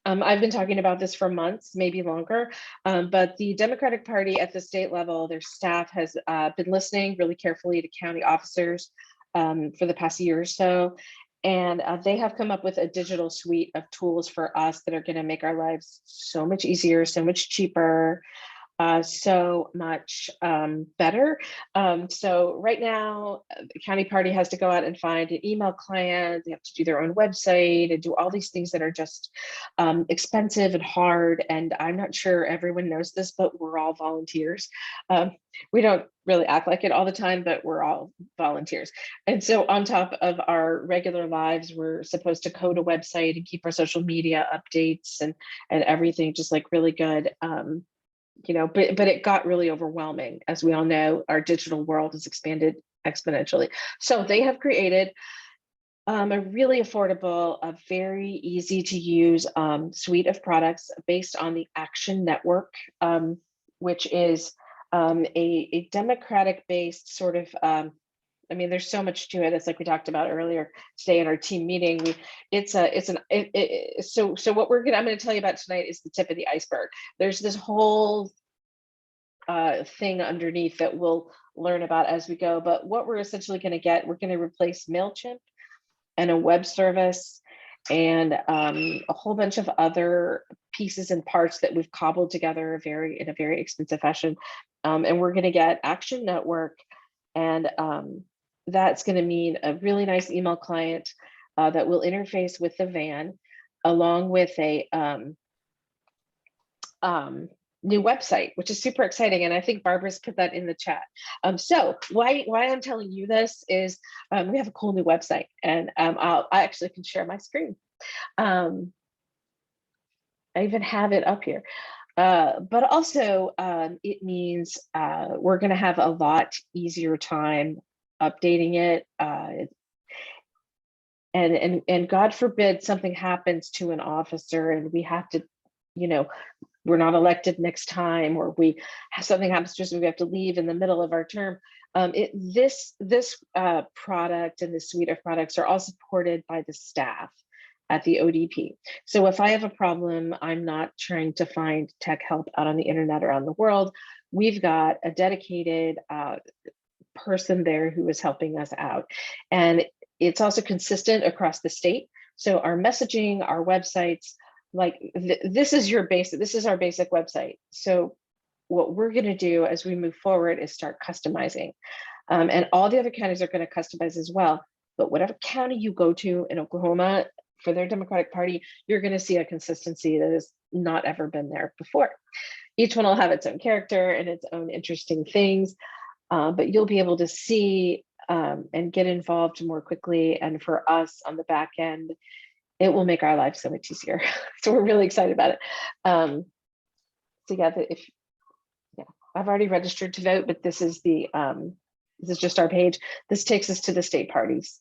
I've been talking about this for months, maybe longer, but the Democratic Party at the state level, their staff has been listening really carefully to county officers for the past year or so. And they have come up with a digital suite of tools for us that are going to make our lives so much easier, so much cheaper, so much better. So right now, the county party has to go out and find an email client. They have to do their own website and do all these things that are just expensive and hard. And I'm not sure everyone knows this, but we're all volunteers. We don't really act like it all the time, but we're all volunteers. And so on top of our regular lives, we're supposed to code a website and keep our social media updates and everything just like really good. But it got really overwhelming. As we all know, our digital world has expanded exponentially. So they have created A really affordable, a very easy to use suite of products based on the Action Network, which is a Democratic based sort of, I mean, there's so much to it. It's like we talked about earlier today in our team meeting. So what I'm going to tell you about tonight is the tip of the iceberg. There's this whole thing underneath that we'll learn about as we go. But what we're essentially going to get, we're going to replace MailChimp and a web service and a whole bunch of other pieces and parts that we've cobbled together in a very expensive fashion. And we're going to get Action Network, and that's going to mean a really nice email client that will interface with the van, along with a new website, which is super exciting. And I think Barbara's put that in the chat. So why I'm telling you this is we have a cool new website, and I actually can share my screen. I even have it up here. But also it means we're going to have a lot easier time updating it. And God forbid something happens to an officer and we have to, we're not elected next time, or something happens to us and we have to leave in the middle of our term. This product and this suite of products are all supported by the staff at the ODP. So if I have a problem, I'm not trying to find tech help out on the internet around the world. We've got a dedicated person there who is helping us out. And it's also consistent across the state. So our messaging, our websites, this is our basic website. So what we're going to do as we move forward is start customizing. And all the other counties are going to customize as well. But whatever county you go to in Oklahoma for their Democratic Party, you're going to see a consistency that has not ever been there before. Each one will have its own character and its own interesting things, but you'll be able to see and get involved more quickly. And for us on the back end, it will make our lives so much easier. So we're really excited about it. So yeah, I've already registered to vote, but this is just our page. This takes us to the state parties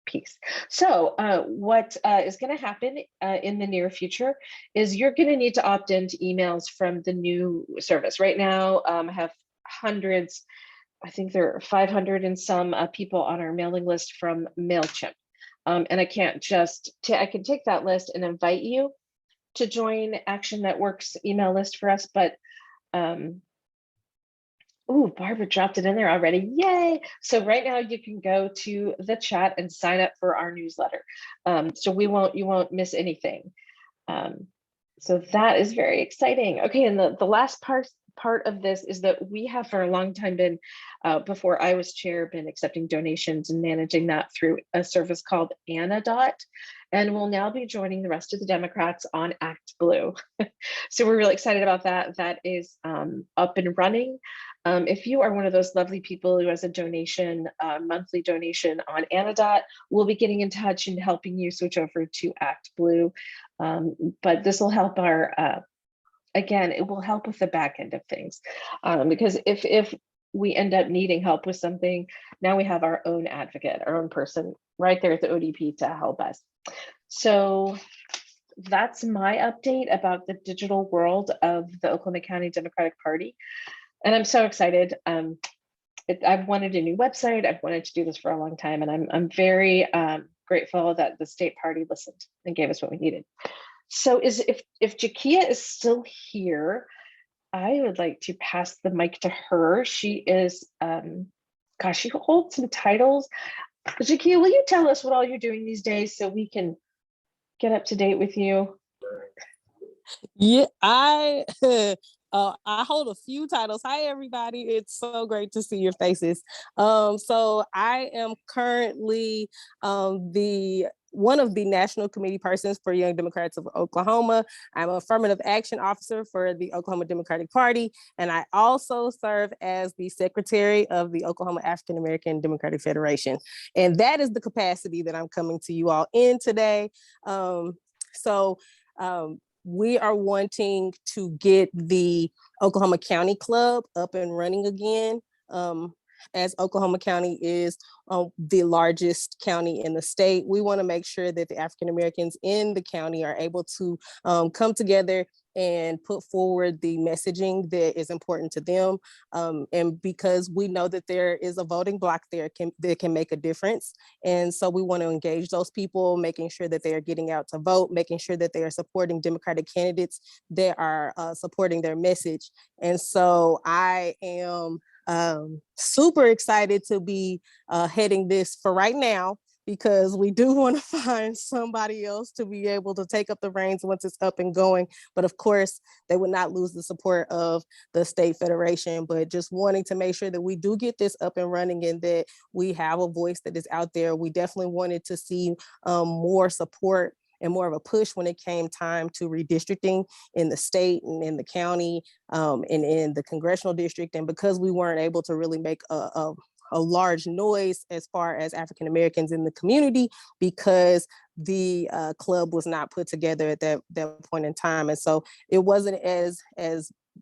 piece. So what is going to happen in the near future is you're going to need to opt into emails from the new service. Right now, I have hundreds, I think there are 500 and some people on our mailing list from MailChimp. And I can take that list and invite you to join Action Network's email list for us. But, Barbara dropped it in there already. Yay. So right now you can go to the chat and sign up for our newsletter. So you won't miss anything. So that is very exciting. Okay, and the last part of this is that we have for a long time been, before I was chair, been accepting donations and managing that through a service called Anadot, and we'll now be joining the rest of the Democrats on Act Blue. So we're really excited about that. That is up and running. If you are one of those lovely people who has a donation, monthly donation on Anadot, we'll be getting in touch and helping you switch over to Act Blue. But this will help again, it will help with the back end of things, because if we end up needing help with something, now we have our own advocate, our own person right there at the ODP to help us. So that's my update about the digital world of the Oklahoma County Democratic Party. And I'm so excited. I've wanted a new website. I've wanted to do this for a long time, and I'm very grateful that the state party listened and gave us what we needed. So if Jakia is still here, I would like to pass the mic to her. She is, gosh, she holds some titles. Jakia, will you tell us what all you're doing these days so we can get up to date with you? Yeah, I hold a few titles. Hi, everybody. It's so great to see your faces. So I am currently one of the national committee persons for Young Democrats of Oklahoma. I'm an affirmative action officer for the Oklahoma Democratic Party, and I also serve as the secretary of the Oklahoma African American Democratic Federation. And that is the capacity that I'm coming to you all in today. We are wanting to get the Oklahoma County Club up and running again. as Oklahoma County is the largest county in the state, we want to make sure that the African Americans in the county are able to come together and put forward the messaging that is important to them. And because we know that there is a voting block there that can make a difference. And so we want to engage those people, making sure that they are getting out to vote, making sure that they are supporting Democratic candidates that are supporting their message. And so I am super excited to be heading this for right now, because we do want to find somebody else to be able to take up the reins once it's up and going. But of course, they would not lose the support of the state federation, but just wanting to make sure that we do get this up and running and that we have a voice that is out there. We definitely wanted to see more support and more of a push when it came time to redistricting in the state and in the county and in the congressional district. And because we weren't able to really make a large noise as far as African Americans in the community, because the club was not put together at that point in time. And so it wasn't as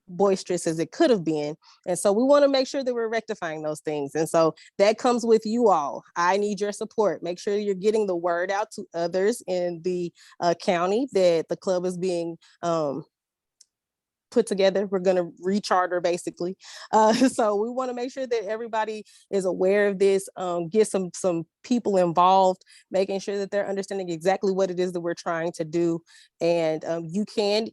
boisterous as it could have been. And so we want to make sure that we're rectifying those things. And so that comes with you all. I need your support. Make sure you're getting the word out to others in the county that the club is being put together. We're going to recharter basically. So we want to make sure that everybody is aware of this, get some people involved, making sure that they're understanding exactly what it is that we're trying to do. And you can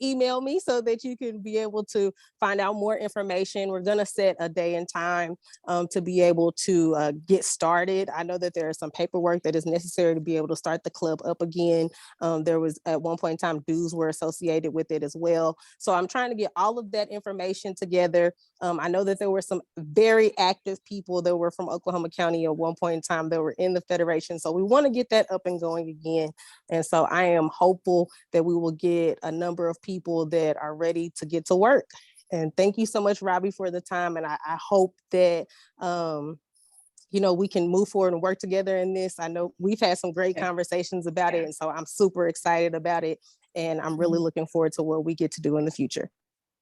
email me so that you can be able to find out more information. We're going to set a day and time to be able to get started. I know that there is some paperwork that is necessary to be able to start the club up again. There was at one point in time dues were associated with it as well. So I'm trying to get all of that information together. I know that there were some very active people that were from Oklahoma County at one point in time that were in the Federation. So we want to get that up and going again. And so I am hopeful that we will get a number of people that are ready to get to work. And thank you so much, Robbie, for the time. And I hope that, we can move forward and work together in this. I know we've had some great conversations about it. And so I'm super excited about it. And I'm really looking forward to what we get to do in the future.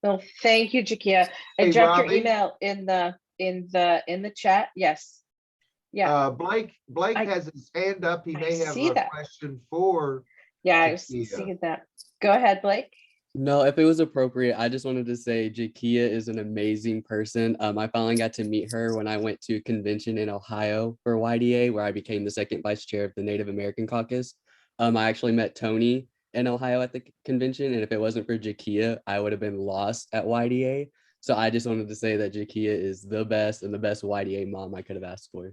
Well, thank you, Jakia. I Hey, dropped your Robbie. email in the chat. Yes. Yeah. Blake has his hand up. He may have see a that. question for. Yeah, I was Jakia. seeing that. Go ahead, Blake. No, if it was appropriate, I just wanted to say Jakia is an amazing person. I finally got to meet her when I went to a convention in Ohio for YDA, where I became the second vice chair of the Native American Caucus. I actually met Tony in Ohio at the convention, and if it wasn't for Jakia, I would have been lost at YDA. So I just wanted to say that Jakia is the best and the best YDA mom I could have asked for.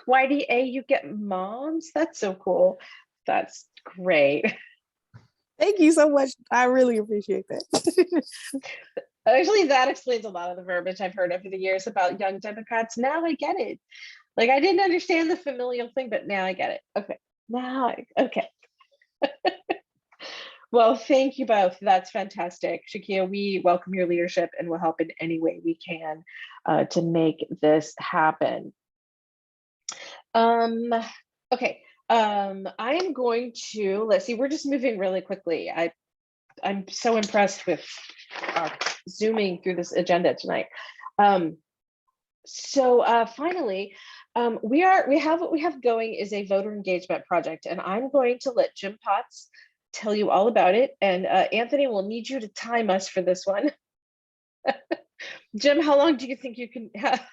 YDA, you get moms? That's so cool. That's great. Thank you so much. I really appreciate that. Actually, that explains a lot of the verbiage I've heard over the years about young Democrats. Now I get it. Like, I didn't understand the familial thing, but now I get it. Okay. Okay. Well, thank you both. That's fantastic. Shakia, we welcome your leadership and will help in any way we can to make this happen. Okay. I am going to, let's see, we're just moving really quickly. I'm so impressed with zooming through this agenda tonight. So finally, what we have going is a voter engagement project, and I'm going to let Jim Potts tell you all about it. And Anthony, will need you to time us for this one. Jim, how long do you think you can have?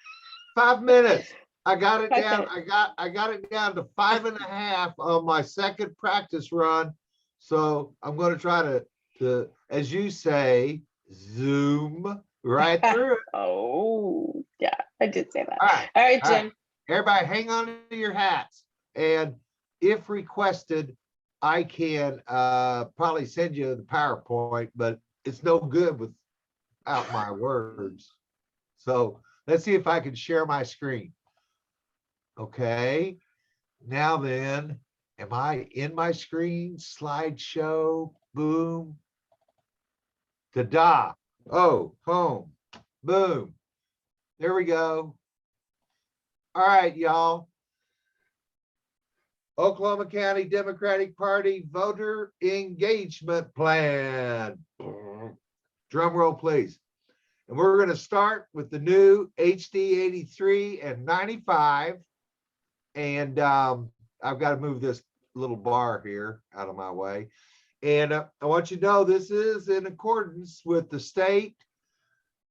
5 minutes. I got it down. I got it down to 5.5 on my second practice run. So I'm going to try to, as you say, zoom right through it. Oh, yeah, I did say that. All right, Jim. Right. Everybody hang on to your hats. And if requested, I can probably send you the PowerPoint, but it's no good without my words. So let's see if I can share my screen. Okay, now then, am I in my screen? Slideshow, boom, ta-da, oh, home, boom. There we go. All right, y'all. Oklahoma County Democratic Party Voter Engagement Plan. Drum roll, please. And we're going to start with the new HD 83 and 95. And I've got to move this little bar here out of my way. And I want you to know this is in accordance with the state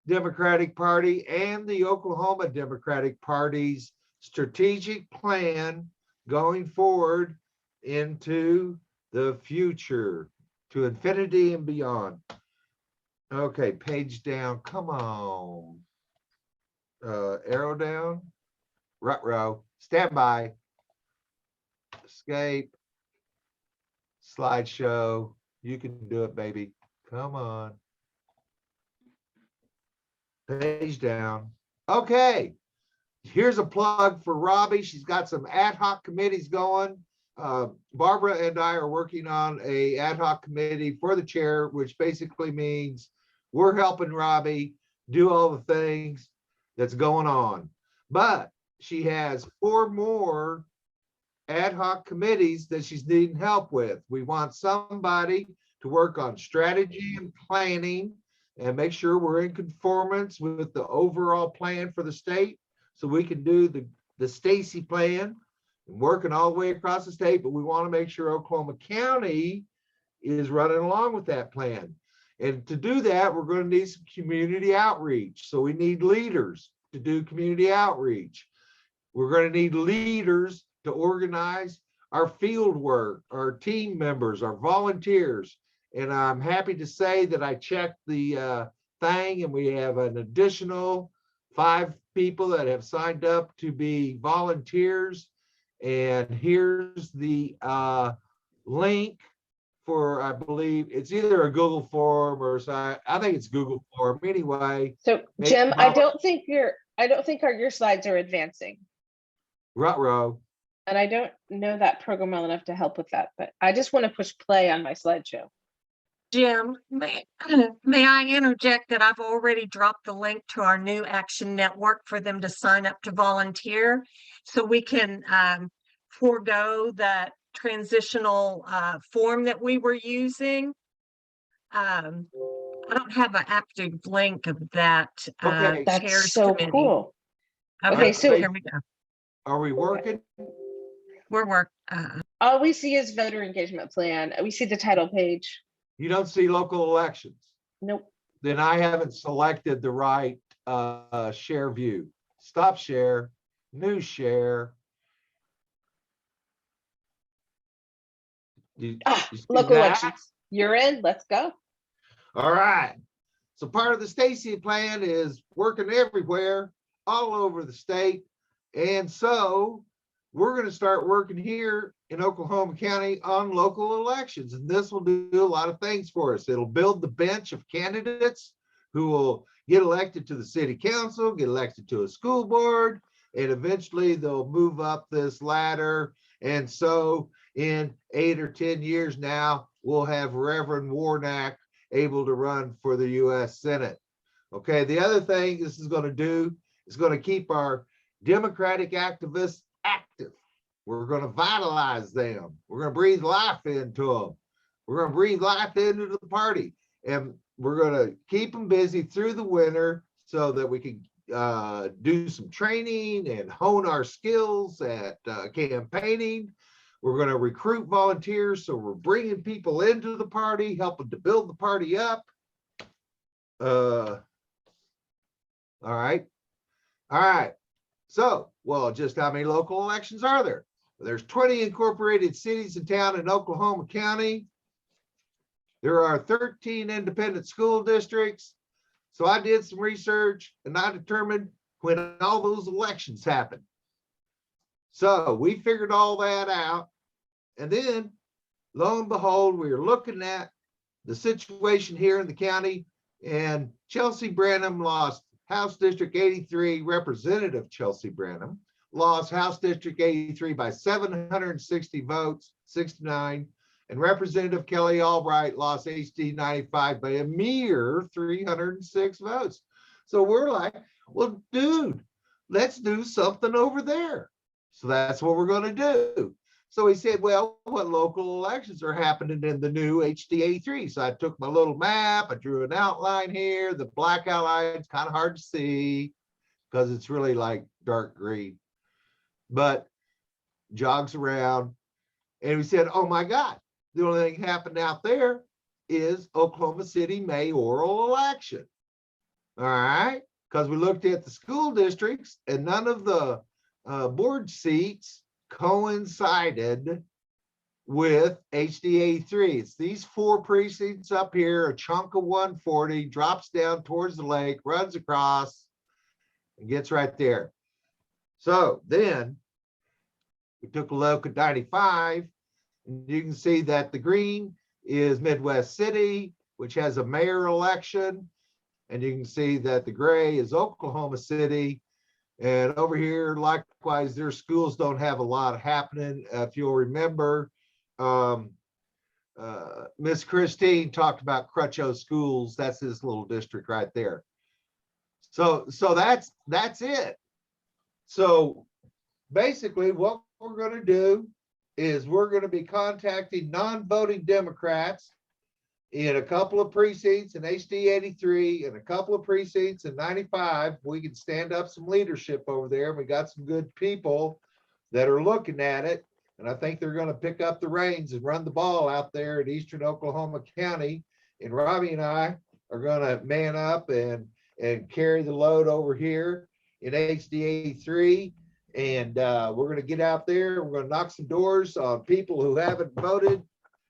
Democratic Party and the Oklahoma Democratic Party's strategic plan going forward into the future, to infinity and beyond. Okay, page down, come on. Arrow down, row, stand by, escape, slideshow. You can do it, baby. Come on. Page down. Okay. Here's a plug for Robbie. She's got some ad hoc committees going. Barbara and I are working on a ad hoc committee for the chair, which basically means we're helping Robbie do all the things that's going on. But she has 4 more ad hoc committees that she's needing help with. We want somebody to work on strategy and planning and make sure we're in conformance with the overall plan for the state, so we can do the Stacy plan and working all the way across the state. But we want to make sure Oklahoma County is running along with that plan. And to do that, we're going to need some community outreach. So we need leaders to do community outreach. We're going to need leaders to organize our field work, our team members, our volunteers. And I'm happy to say that I checked the thing, and we have an additional 5 people that have signed up to be volunteers. And here's the link for, I believe it's either a Google form or I think it's Google form anyway. So Jim, I don't think your slides are advancing. Ruh-roh. And I don't know that program well enough to help with that, but I just want to push play on my slideshow. Jim, may I interject that I've already dropped the link to our new Action Network for them to sign up to volunteer, so we can forego that transitional form that we were using. I don't have an active link of that. Okay, that's so committee. cool. Okay, Okay, so here we go. Are we working? We're all we see is voter engagement plan. We see the title page. You don't see local elections? Nope. Then I haven't selected the right share view. Stop share, new share. You see Local that? elections. You're in. Let's go. All right. So part of the Stacy plan is working everywhere, all over the state. And so we're going to start working here in Oklahoma County on local elections. And this will do a lot of things for us. It'll build the bench of candidates who will get elected to the city council, get elected to a school board, and eventually they'll move up this ladder. And so in 8 or 10 years now, we'll have Reverend Warnock able to run for the US Senate. Okay, the other thing this is going to do is going to keep our Democratic activists active. We're going to vitalize them. We're going to breathe life into them. We're going to breathe life into the party. And we're going to keep them busy through the winter so that we can do some training and hone our skills at campaigning. We're going to recruit volunteers. So we're bringing people into the party, helping to build the party up. All right. All right. So, well, just how many local elections are there? There's 20 incorporated cities and towns in Oklahoma County. There are 13 independent school districts. So I did some research and I determined when all those elections happen. So we figured all that out. And then lo and behold, we were looking at the situation here in the county, and Chelsea Branham lost House District 83, Representative Chelsea Branham lost House District 83 by 760 votes, 69, and Representative Kelly Albright lost HD 95 by a mere 306 votes. So we're like, well, dude, let's do something over there. So that's what we're going to do. So he said, well, what local elections are happening in the new HD 83? So I took my little map, I drew an outline here. The black outline's kind of hard to see because it's really like dark green, but jogs around. And we said, oh my God, the only thing happened out there is Oklahoma City mayoral election. All right, because we looked at the school districts and none of the board seats coincided with HD83. It's these 4 precincts up here, a chunk of 140 drops down towards the lake, runs across, and gets right there. So then we took a look at 95, and you can see that the green is Midwest City, which has a mayor election. And you can see that the gray is Oklahoma City. And over here, likewise, their schools don't have a lot happening. If you'll remember, Miss Christine talked about Crutcho Schools. That's this little district right there. So that's it. So basically what we're going to do is we're going to be contacting non-voting Democrats in a couple of precincts in HD 83 and a couple of precincts in 95. We can stand up some leadership over there. We got some good people that are looking at it. And I think they're going to pick up the reins and run the ball out there in Eastern Oklahoma County. And Robbie and I are going to man up and carry the load over here in HD 83. And we're going to get out there. We're going to knock some doors on people who haven't voted.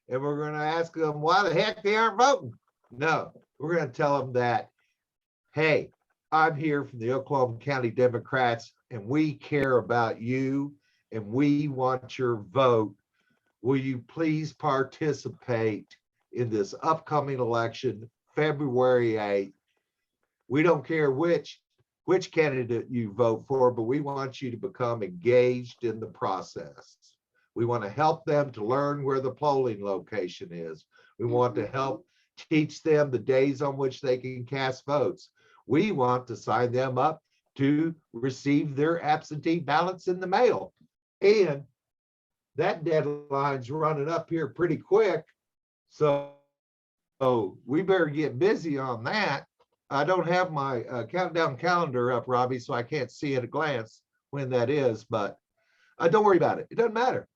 And we're going to ask them why the heck they aren't voting. No, we're going to tell them that, hey, I'm here from the Oklahoma County Democrats, and we care about you, and we want your vote. Will you please participate in this upcoming election, February 8th? We don't care which candidate you vote for, but we want you to become engaged in the process. We want to help them to learn where the polling location is. We want to help teach them the days on which they can cast votes. We want to sign them up to receive their absentee ballots in the mail. And that deadline's running up here pretty quick. So we better get busy on that. I don't have my countdown calendar up, Robbie, so I can't see at a glance when that is, but don't worry about it. It doesn't matter.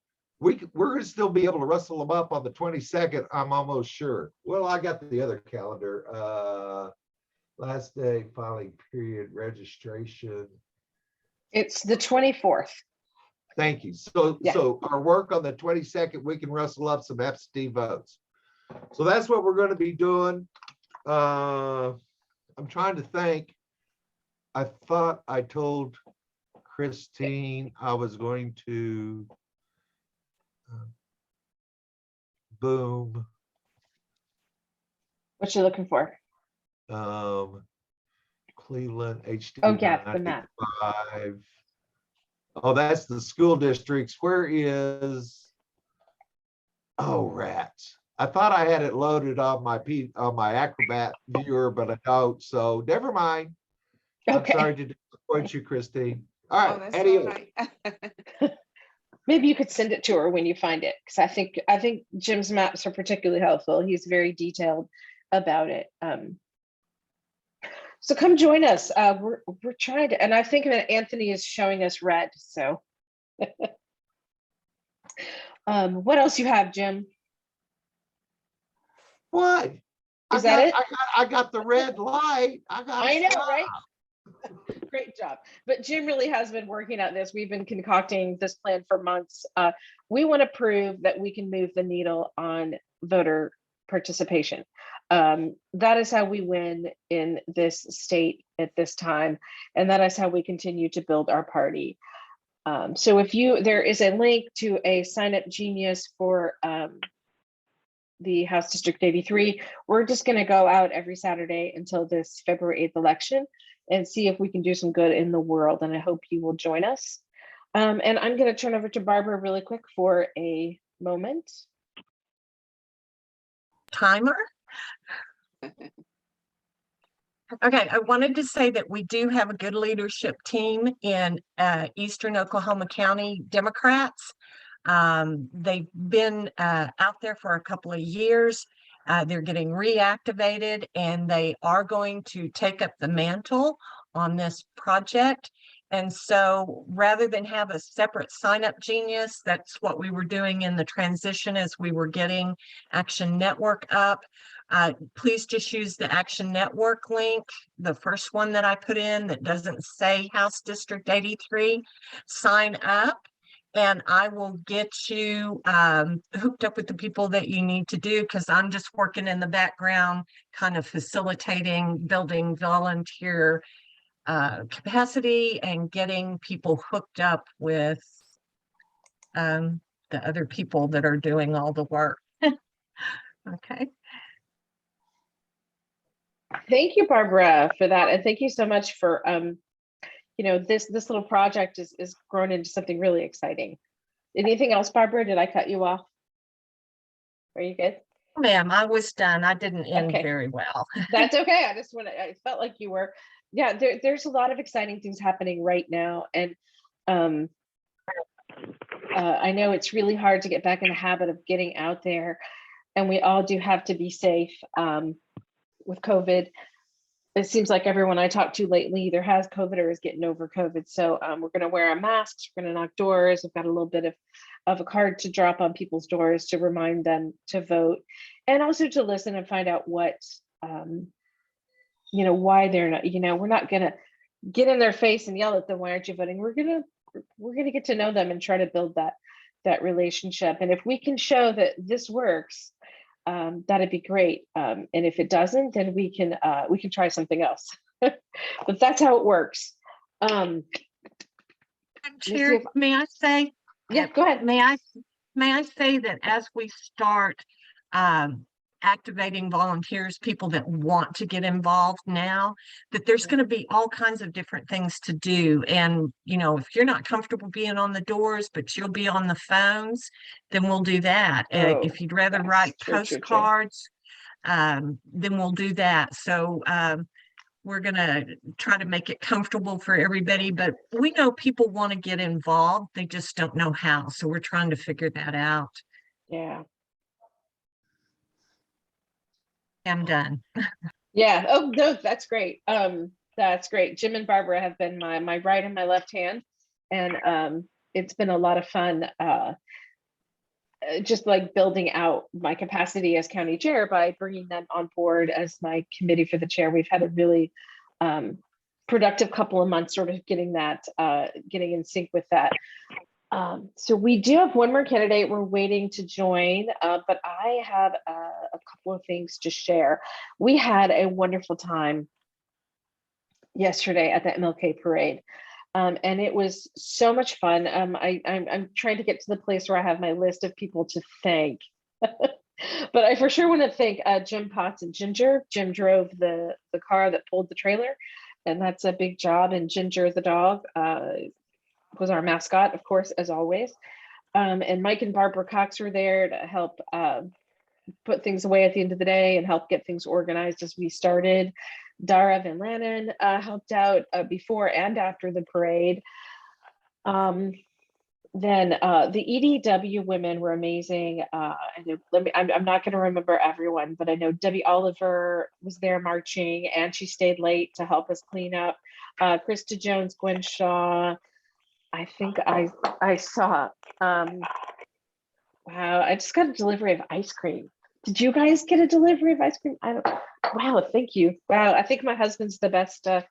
We're going to still be able to rustle them up on the 22nd, I'm almost sure. Well, I got the other calendar. Last day filing period registration. It's the 24th. Thank you. So, Yeah. So our work on the 22nd, we can rustle up some absentee votes. So that's what we're going to be doing. I'm trying to think. I thought I told Christine I was going to boom. What you looking for? Cleveland HD. Oh, yeah, the map. 95. Oh, that's the school districts. Where is? Oh, rats. I thought I had it loaded on my Acrobat viewer, but I don't. So never mind. Okay. I'm sorry to disappoint you, Christine. All right, that's Eddie. all right. Maybe you could send it to her when you find it, because I think Jim's maps are particularly helpful. He's very detailed about it. So come join us. We're trying to, and I think that Anthony is showing us red. So, what else you have, Jim? What? Is that it? I got the red light. I know, right? Great job. But Jim really has been working at this. We've been concocting this plan for months. We want to prove that we can move the needle on voter participation. That is how we win in this state at this time. And that is how we continue to build our party. So there is a link to a sign up genius for the House District 83. We're just going to go out every Saturday until this February 8th election and see if we can do some good in the world. And I hope you will join us. And I'm going to turn over to Barbara really quick for a moment. Timer. Okay, I wanted to say that we do have a good leadership team in Eastern Oklahoma County Democrats. They've been out there for a couple of years. They're getting reactivated, and they are going to take up the mantle on this project. And so rather than have a separate sign up genius, that's what we were doing in the transition as we were getting Action Network up. Please just use the Action Network link, the first one that I put in that doesn't say House District 83, sign up. And I will get you hooked up with the people that you need to do, because I'm just working in the background, kind of facilitating, building volunteer capacity and getting people hooked up with the other people that are doing all the work. Okay. Thank you, Barbara, for that. And thank you so much for this little project is grown into something really exciting. Anything else, Barbara? Did I cut you off? Are you good? Ma'am, I was done. I didn't end Okay. very well. That's okay. I felt like you were. Yeah, there's a lot of exciting things happening right now. And I know it's really hard to get back in the habit of getting out there, and we all do have to be safe with COVID. It seems like everyone I talk to lately either has COVID or is getting over COVID. So we're going to wear our masks. We're going to knock doors. We've got a little bit of a card to drop on people's doors to remind them to vote, and also to listen and find out what, why they're not. We're not going to get in their face and yell at them, "Why aren't you voting?" We're gonna get to know them and try to build that relationship. And if we can show that this works, that'd be great. And if it doesn't, then we can try something else. But that's how it works. Chair, may I say? Yeah, go ahead. May I say that as we start activating volunteers, people that want to get involved now, that there's going to be all kinds of different things to do. And, if you're not comfortable being on the doors, but you'll be on the phones, then we'll do that. If you'd rather write postcards, then we'll do that. So we're going to try to make it comfortable for everybody, but we know people want to get involved. They just don't know how. So we're trying to figure that out. Yeah. I'm done. Yeah. Oh no, that's great. That's great. Jim and Barbara have been my right and my left hand, and it's been a lot of fun. Just like building out my capacity as county chair by bringing them on board as my committee for the chair. We've had a really productive couple of months, sort of getting in sync with that. So we do have one more candidate we're waiting to join, but I have a couple of things to share. We had a wonderful time yesterday at the MLK parade. And it was so much fun. I'm trying to get to the place where I have my list of people to thank. But I for sure want to thank Jim Potts and Ginger. Jim drove the car that pulled the trailer, and that's a big job. And Ginger, the dog, was our mascot, of course, as always. And Mike and Barbara Cox were there to help put things away at the end of the day and help get things organized as we started. Dara Van Lannen helped out before and after the parade. Then the EDW women were amazing. I'm not going to remember everyone, but I know Debbie Oliver was there marching, and she stayed late to help us clean up. Krista Jones, Gwen Shaw. I think I saw. Wow, I just got a delivery of ice cream. Did you guys get a delivery of ice cream? Wow, thank you. Wow, I think my husband's the best. But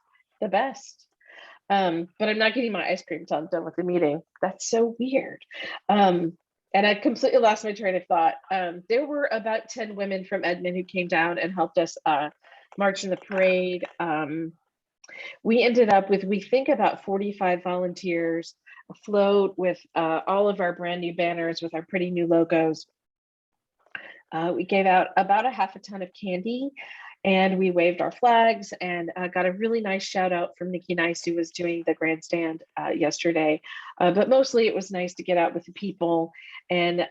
I'm not getting my ice cream until I'm done with the meeting. That's so weird. And I completely lost my train of thought. There were about 10 women from Edmond who came down and helped us march in the parade. We ended up with, we think, about 45 volunteers, a float with all of our brand new banners with our pretty new logos. We gave out about a half a ton of candy, and we waved our flags, and got a really nice shout out from Nikki Nice, who was doing the grandstand yesterday. But mostly it was nice to get out with the people and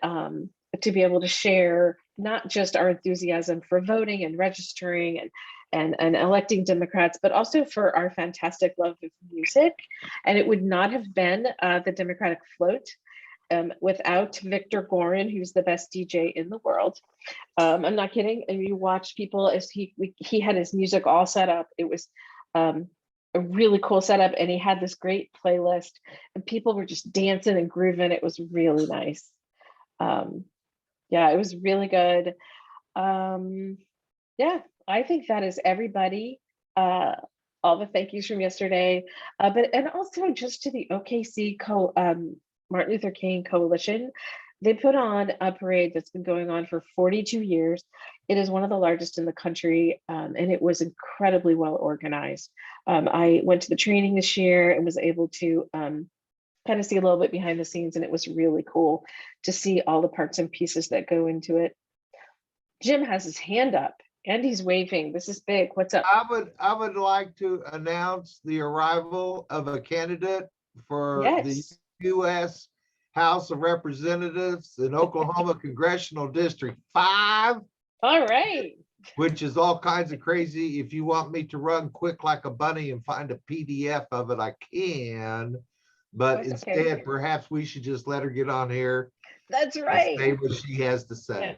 to be able to share not just our enthusiasm for voting and registering and electing Democrats, but also for our fantastic love of music. And it would not have been the Democratic float without Victor Gorin, who's the best DJ in the world. I'm not kidding. And you watch people as he had his music all set up. It was a really cool setup, and he had this great playlist, and people were just dancing and grooving. It was really nice. Yeah, it was really good. Yeah, I think that is everybody. All the thank yous from yesterday, and also just to the OKC Martin Luther King Coalition. They put on a parade that's been going on for 42 years. It is one of the largest in the country, and it was incredibly well organized. I went to the training this year and was able to kind of see a little bit behind the scenes, and it was really cool to see all the parts and pieces that go into it. Jim has his hand up and he's waving. This is big. What's up? I would like to announce the arrival of a candidate for the U.S. House of Representatives in Oklahoma Congressional District 5. All right. Which is all kinds of crazy. If you want me to run quick like a bunny and find a PDF of it, I can. But instead, perhaps we should just let her get on here. That's right. Say what she has to say.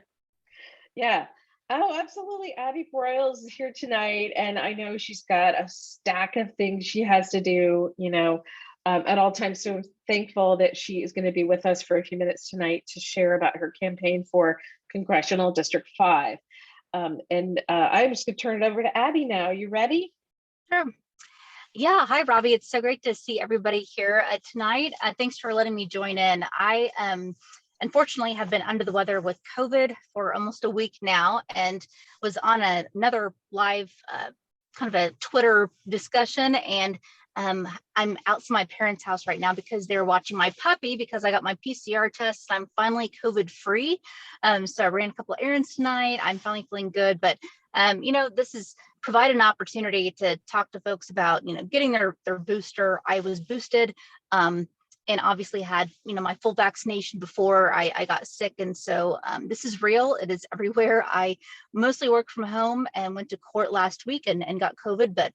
Yeah. Oh, absolutely. Abby Broyles is here tonight, and I know she's got a stack of things she has to do, at all times. So I'm thankful that she is going to be with us for a few minutes tonight to share about her campaign for Congressional District 5. I'm just going to turn it over to Abby now. You ready? Sure. Yeah. Hi, Robbie. It's so great to see everybody here tonight. Thanks for letting me join in. I unfortunately have been under the weather with COVID for almost a week now, and was on another live kind of a Twitter discussion, and I'm out to my parents' house right now because they're watching my puppy because I got my PCR test. I'm finally COVID free. So I ran a couple of errands tonight. I'm finally feeling good, but this is provide an opportunity to talk to folks about, getting their booster. I was boosted, and obviously had, my full vaccination before I got sick. And so this is real. It is everywhere. I mostly work from home and went to court last week and got COVID, but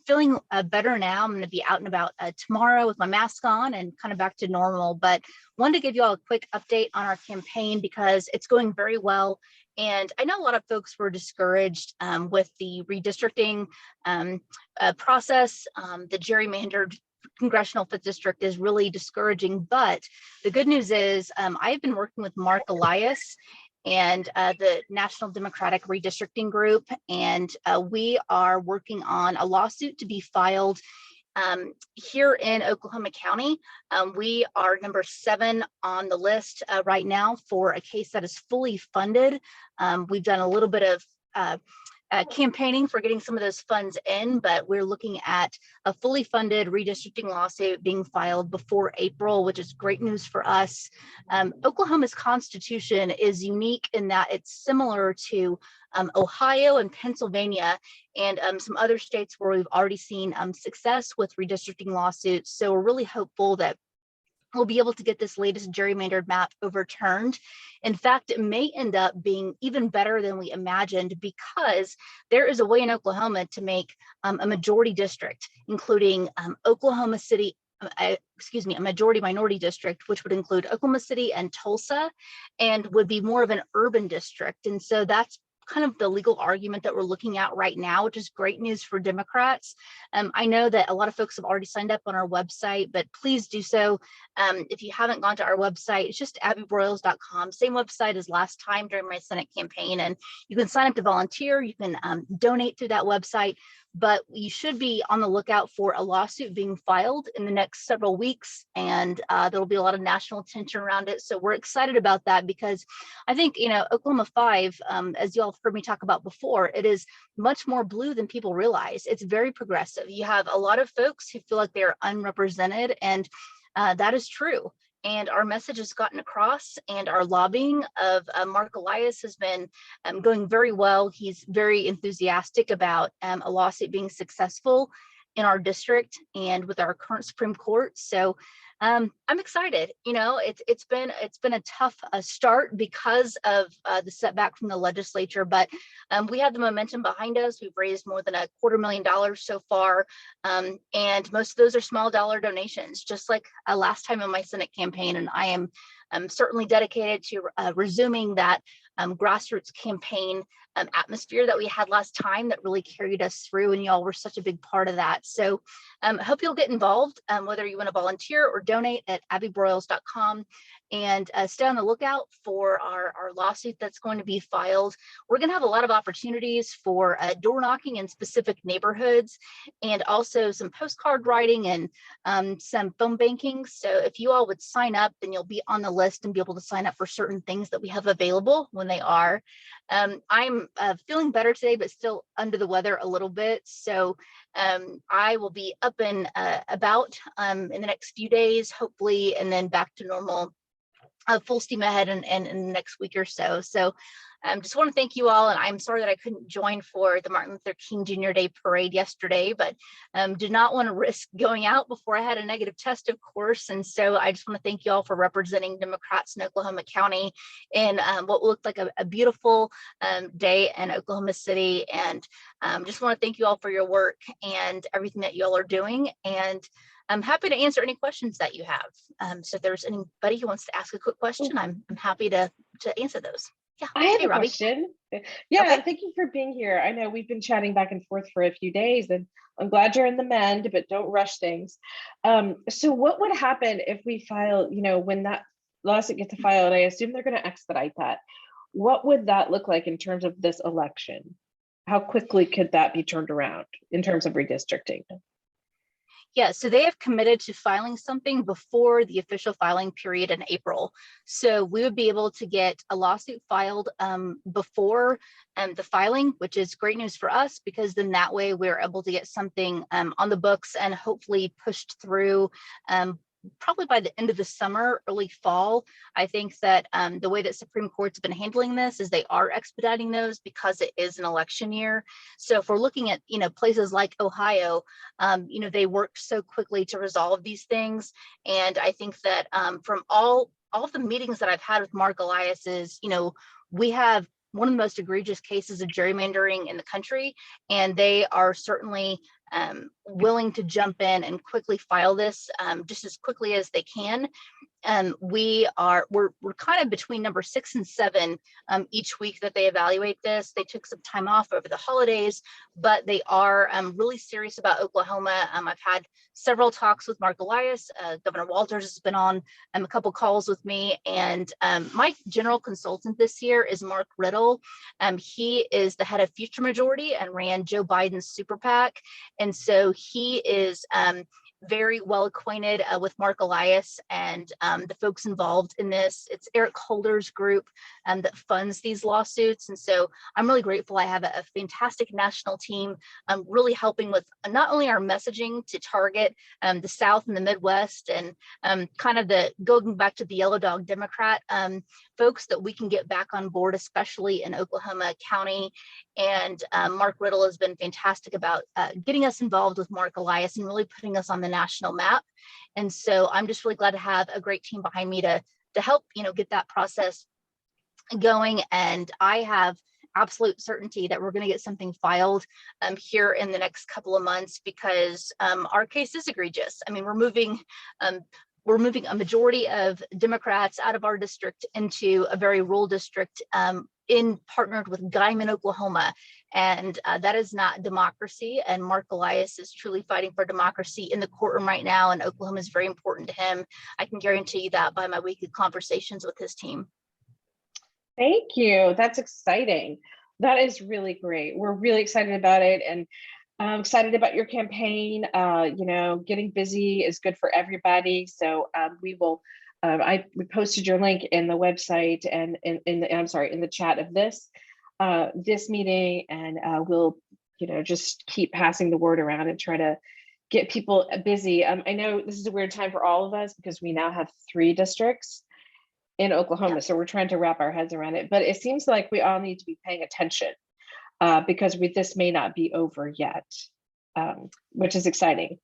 feeling better now. I'm going to be out and about tomorrow with my mask on and kind of back to normal. But wanted to give you all a quick update on our campaign because it's going very well. And I know a lot of folks were discouraged with the redistricting process. The gerrymandered Congressional 5th District is really discouraging, but the good news is I've been working with Mark Elias and the National Democratic Redistricting Group, and we are working on a lawsuit to be filed here in Oklahoma County. We are number 7 on the list right now for a case that is fully funded. We've done a little bit of campaigning for getting some of those funds in, but we're looking at a fully funded redistricting lawsuit being filed before April, which is great news for us. Oklahoma's constitution is unique in that it's similar to Ohio and Pennsylvania and some other states where we've already seen success with redistricting lawsuits. So we're really hopeful that we'll be able to get this latest gerrymandered map overturned. In fact, it may end up being even better than we imagined because there is a way in Oklahoma to make a majority district, including Oklahoma City, a majority minority district, which would include Oklahoma City and Tulsa, and would be more of an urban district. And so that's kind of the legal argument that we're looking at right now, which is great news for Democrats. I know that a lot of folks have already signed up on our website, but please do so. If you haven't gone to our website, it's just abbybroyles.com, same website as last time during my Senate campaign. And you can sign up to volunteer, you can donate through that website, but you should be on the lookout for a lawsuit being filed in the next several weeks. And there'll be a lot of national attention around it. So we're excited about that because I think, Oklahoma 5, as y'all heard me talk about before, it is much more blue than people realize. It's very progressive. You have a lot of folks who feel like they're unrepresented, and that is true. And our message has gotten across, and our lobbying of Mark Elias has been going very well. He's very enthusiastic about a lawsuit being successful in our district and with our current Supreme Court. So I'm excited. You know, it's been a tough start because of the setback from the legislature, but we have the momentum behind us. We've raised more than $250,000 so far, and most of those are small dollar donations, just like last time in my Senate campaign. And I am certainly dedicated to resuming that grassroots campaign atmosphere that we had last time that really carried us through, and y'all were such a big part of that. So I hope you'll get involved, whether you want to volunteer or donate at abbybroyles.com, and stay on the lookout for our lawsuit that's going to be filed. We're going to have a lot of opportunities for door knocking in specific neighborhoods, and also some postcard writing and some phone banking. So if you all would sign up, then you'll be on the list and be able to sign up for certain things that we have available when they are. I'm feeling better today, but still under the weather a little bit. So I will be up and about in the next few days, hopefully, and then back to normal, full steam ahead in the next week or so. So just want to thank you all. And I'm sorry that I couldn't join for the Martin Luther King Jr. Day parade yesterday, but did not want to risk going out before I had a negative test, of course. And so I just want to thank you all for representing Democrats in Oklahoma County in what looked like a beautiful day in Oklahoma City. And just want to thank you all for your work and everything that you all are doing. And I'm happy to answer any questions that you have. So if there's anybody who wants to ask a quick question, I'm happy to answer those. Yeah. I have Hey, a Robbie. question. Yeah, Okay. thank you for being here. I know we've been chatting back and forth for a few days, and I'm glad you're in the mend, but don't rush things. So what would happen if we file, you know, when that lawsuit gets filed, I assume they're going to expedite that. What would that look like in terms of this election? How quickly could that be turned around in terms of redistricting? Yeah, so they have committed to filing something before the official filing period in April. So we would be able to get a lawsuit filed before the filing, which is great news for us, because then that way we're able to get something on the books and hopefully pushed through probably by the end of the summer, early fall. I think that the way that Supreme Court's been handling this is they are expediting those because it is an election year. So if we're looking at, you know, places like Ohio, you know, they worked so quickly to resolve these things. And I think that from all of the meetings that I've had with Mark Elias is, you know, we have one of the most egregious cases of gerrymandering in the country, and they are certainly willing to jump in and quickly file this just as quickly as they can. We're kind of between number 6 and 7 each week that they evaluate this. They took some time off over the holidays, but they are really serious about Oklahoma. I've had several talks with Mark Elias. Governor Walters has been on a couple calls with me, and my general consultant this year is Mark Riddle. He is the head of Future Majority and ran Joe Biden's super PAC, and so he is very well acquainted with Mark Elias and the folks involved in this. It's Eric Holder's group that funds these lawsuits. And so I'm really grateful I have a fantastic national team really helping with not only our messaging to target the South and the Midwest and kind of the going back to the Yellow Dog Democrat folks that we can get back on board, especially in Oklahoma County. And Mark Riddle has been fantastic about getting us involved with Mark Elias and really putting us on the national map. And so I'm just really glad to have a great team behind me to help, you know, get that process going. And I have absolute certainty that we're going to get something filed here in the next couple of months, because our case is egregious. I mean, we're moving a majority of Democrats out of our district into a very rural district partnered with Guyman, Oklahoma. And that is not democracy. And Mark Elias is truly fighting for democracy in the courtroom right now. And Oklahoma is very important to him. I can guarantee you that by my weekly conversations with his team. Thank you. That's exciting. That is really great. We're really excited about it. And I'm excited about your campaign. You know, getting busy is good for everybody. So we will, we posted your link in the website and in the chat of this meeting, and we'll, you know, just keep passing the word around and try to get people busy. I know this is a weird time for all of us because we now have 3 districts in Oklahoma. So we're trying to wrap our heads around it, but it seems like we all need to be paying attention because this may not be over yet, which is exciting.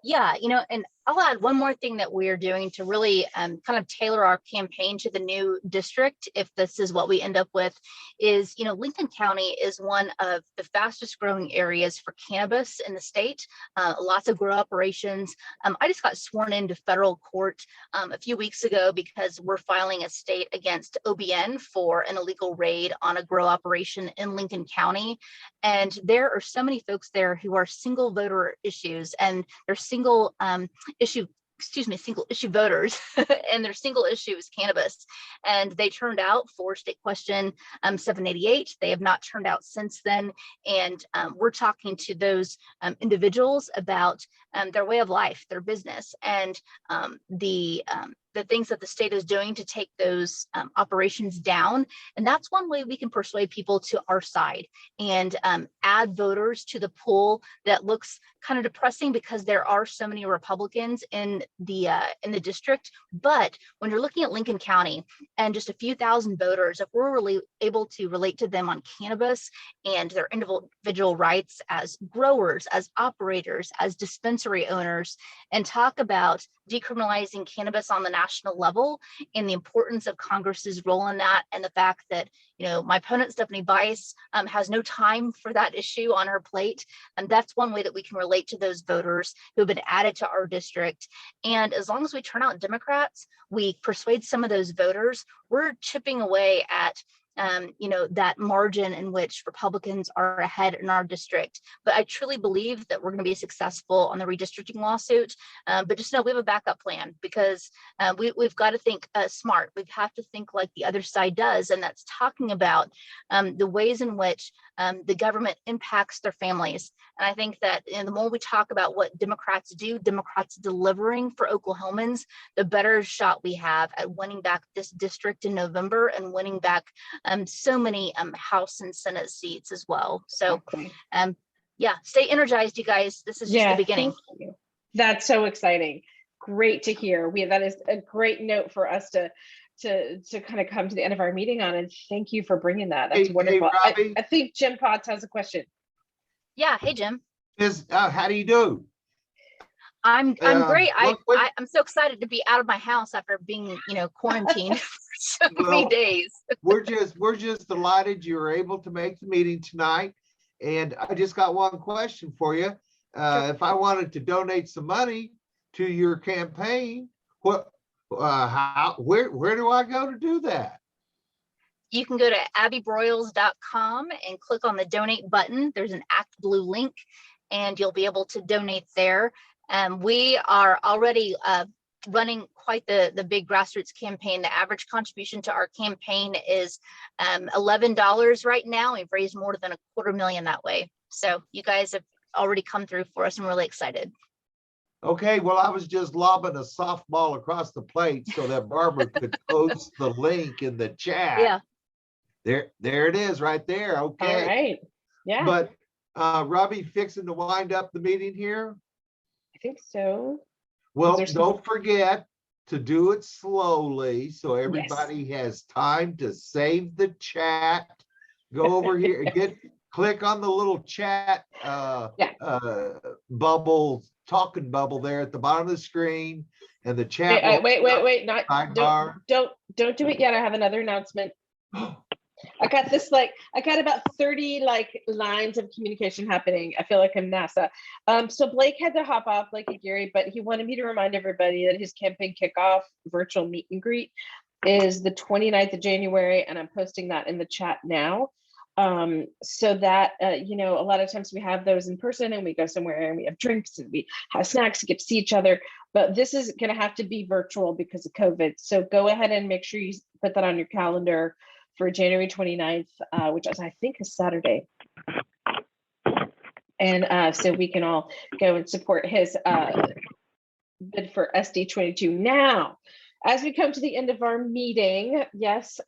Yeah, you know, and I'll add one more thing that we're doing to really kind of tailor our campaign to the new district, if this is what we end up with, is, Lincoln County is one of the fastest growing areas for cannabis in the state. Lots of grow operations. I just got sworn into federal court a few weeks ago because we're filing a state against OBN for an illegal raid on a grow operation in Lincoln County. And there are so many folks there who are single voter issues, and they're single issue voters and their single issue is cannabis. And they turned out for state question 788. They have not turned out since then. And we're talking to those individuals about their way of life, their business, and the things that the state is doing to take those operations down. And that's one way we can persuade people to our side and add voters to the pool that looks kind of depressing because there are so many Republicans in the district. But when you're looking at Lincoln County and just a few thousand voters, if we're really able to relate to them on cannabis and their individual rights as growers, as operators, as dispensary owners, and talk about decriminalizing cannabis on the national level and the importance of Congress's role in that, and the fact that my opponent Stephanie Bice has no time for that issue on her plate, and that's one way that we can relate to those voters who have been added to our district. And as long as we turn out Democrats, we persuade some of those voters, we're chipping away at that margin in which Republicans are ahead in our district. But I truly believe that we're going to be successful on the redistricting lawsuit. But just know we have a backup plan, because we've got to think smart. We have to think like the other side does, and that's talking about the ways in which the government impacts their families. And I think that the more we talk about what Democrats do, Democrats delivering for Oklahomans, the better shot we have at winning back this district in November and winning back so many House and Senate seats as well. So yeah, stay energized, you guys. This is just the beginning. Thank you. That's so exciting. Great to hear. That is a great note for us to kind of come to the end of our meeting on, and thank you for bringing that. That's wonderful. I think Jim Potts has a question. Yeah. Hey, Jim. How do you do? I'm great. I'm so excited to be out of my house after being quarantined for so many days. we're just delighted you were able to make the meeting tonight, and I just got one question for you. If I wanted to donate some money to your campaign, where do I go to do that? You can go to abbybroyles.com and click on the donate button. There's an ActBlue link, and you'll be able to donate there. We are already running quite the big grassroots campaign. The average contribution to our campaign is $11 right now. We've raised more than $250,000 that way. So you guys have already come through for us. I'm really excited. Okay, well, I was just lobbing a softball across the plate so that Barbara could post the link in the chat. Yeah. There it is right there. Okay. All right. Yeah. But Robbie, fixing to wind up the meeting here? I think so. Well, don't forget to do it slowly so everybody has time to save the chat. Go over here and click on the little chat bubble, talking bubble there at the bottom of the screen, and the chat. Wait! Don't do it yet. I have another announcement. I got about 30 lines of communication happening. I feel like I'm NASA. So Blake had to hop off, Blake and Gary, but he wanted me to remind everybody that his campaign kickoff virtual meet and greet is the 29th of January, and I'm posting that in the chat now. So that, a lot of times we have those in person and we go somewhere and we have drinks and we have snacks to get to see each other, but this is going to have to be virtual because of COVID. So go ahead and make sure you put that on your calendar for January 29th, which I think is Saturday. And so we can all go and support his bid for SD22. Now, as we come to the end of our meeting, yes,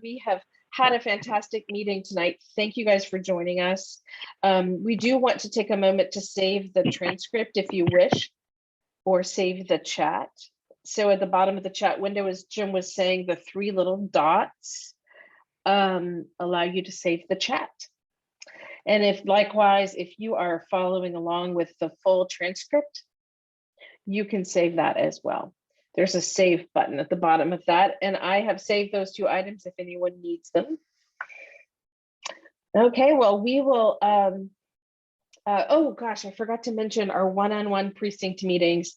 we have had a fantastic meeting tonight. Thank you guys for joining us. We do want to take a moment to save the transcript if you wish, or save the chat. So at the bottom of the chat window, as Jim was saying, the 3 little dots allow you to save the chat. And if likewise, if you are following along with the full transcript, you can save that as well. There's a save button at the bottom of that, and I have saved those 2 items if anyone needs them. Okay, well, we will, oh gosh, I forgot to mention our one-on-one precinct meetings.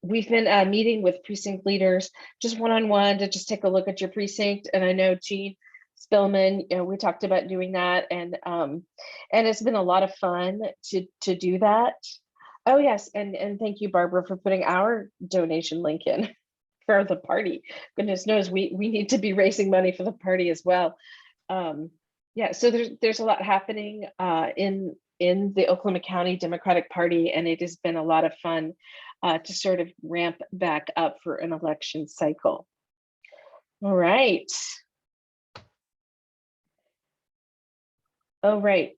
We've been meeting with precinct leaders, just one-on-one to just take a look at your precinct. And I know Jean Spillman, we talked about doing that, and it's been a lot of fun to do that. Oh yes, and thank you, Barbara, for putting our donation link in for the party. Goodness knows we need to be raising money for the party as well. Yeah, so there's a lot happening in the Oklahoma County Democratic Party, and it has been a lot of fun to sort of ramp back up for an election cycle. All right. Oh, right.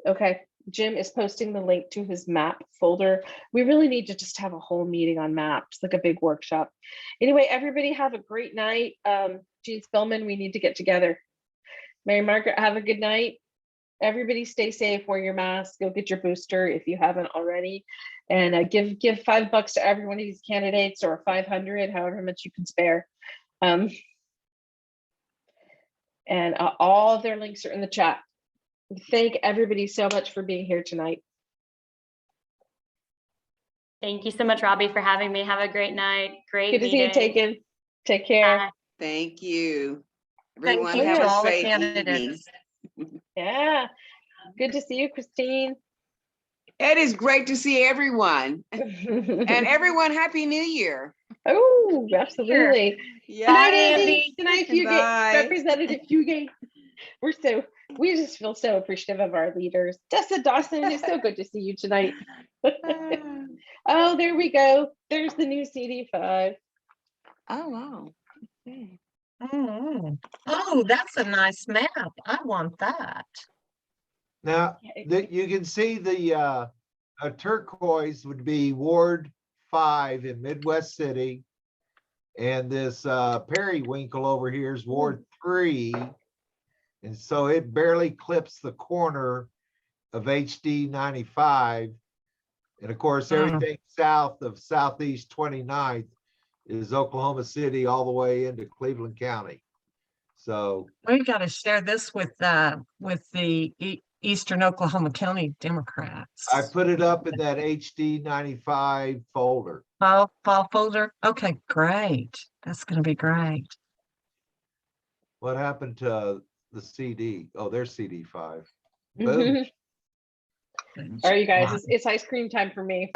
Okay, Jim is posting the link to his map folder. We really need to just have a whole meeting on maps, like a big workshop. Anyway, everybody have a great night. Jean Spillman, we need to get together. Mary Margaret, have a good night. Everybody stay safe, wear your mask, go get your booster if you haven't already, and give $5 to every one of these candidates, or 500, however much you can spare. And all of their links are in the chat. Thank everybody so much for being here tonight. Thank you so much, Robbie, for having me. Have a great night. Great Good to see you, Taken. Take care. Bye. Thank you. Thank Everyone you have to a all the safe evening. candidates. Yeah, good to see you, Christine. It is great to see everyone. And everyone, Happy New Year. Oh, absolutely. Yeah. Good night, Bye, Andy. Andy. Good night, Fugate. Bye. Representative Fugate. We just feel so appreciative of our leaders. Tessa Dawson, it's so good to see you tonight. Oh, there we go. There's the new CD5. Oh, wow. Okay. Mm. Oh, that's a nice map. I want that. Now, you can see the a turquoise would be Ward 5 in Midwest City. And this periwinkle over here is Ward 3. And so it barely clips the corner of HD 95. And of course, everything south of Southeast 29th is Oklahoma City all the way into Cleveland County. So We've got to share this with the Eastern Oklahoma County Democrats. I put it up in that HD 95 folder. File folder. Okay, great. That's going to be great. What happened to the CD? Oh, there's CD5. Boom. All right, you guys, it's ice cream time for me.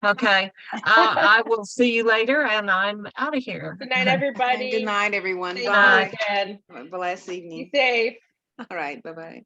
Okay, I will see you later, and I'm out of here. Good night, everybody. Good night, everyone. Stay Bye. safe again. Have a blessed evening. Be safe. All right. Bye-bye.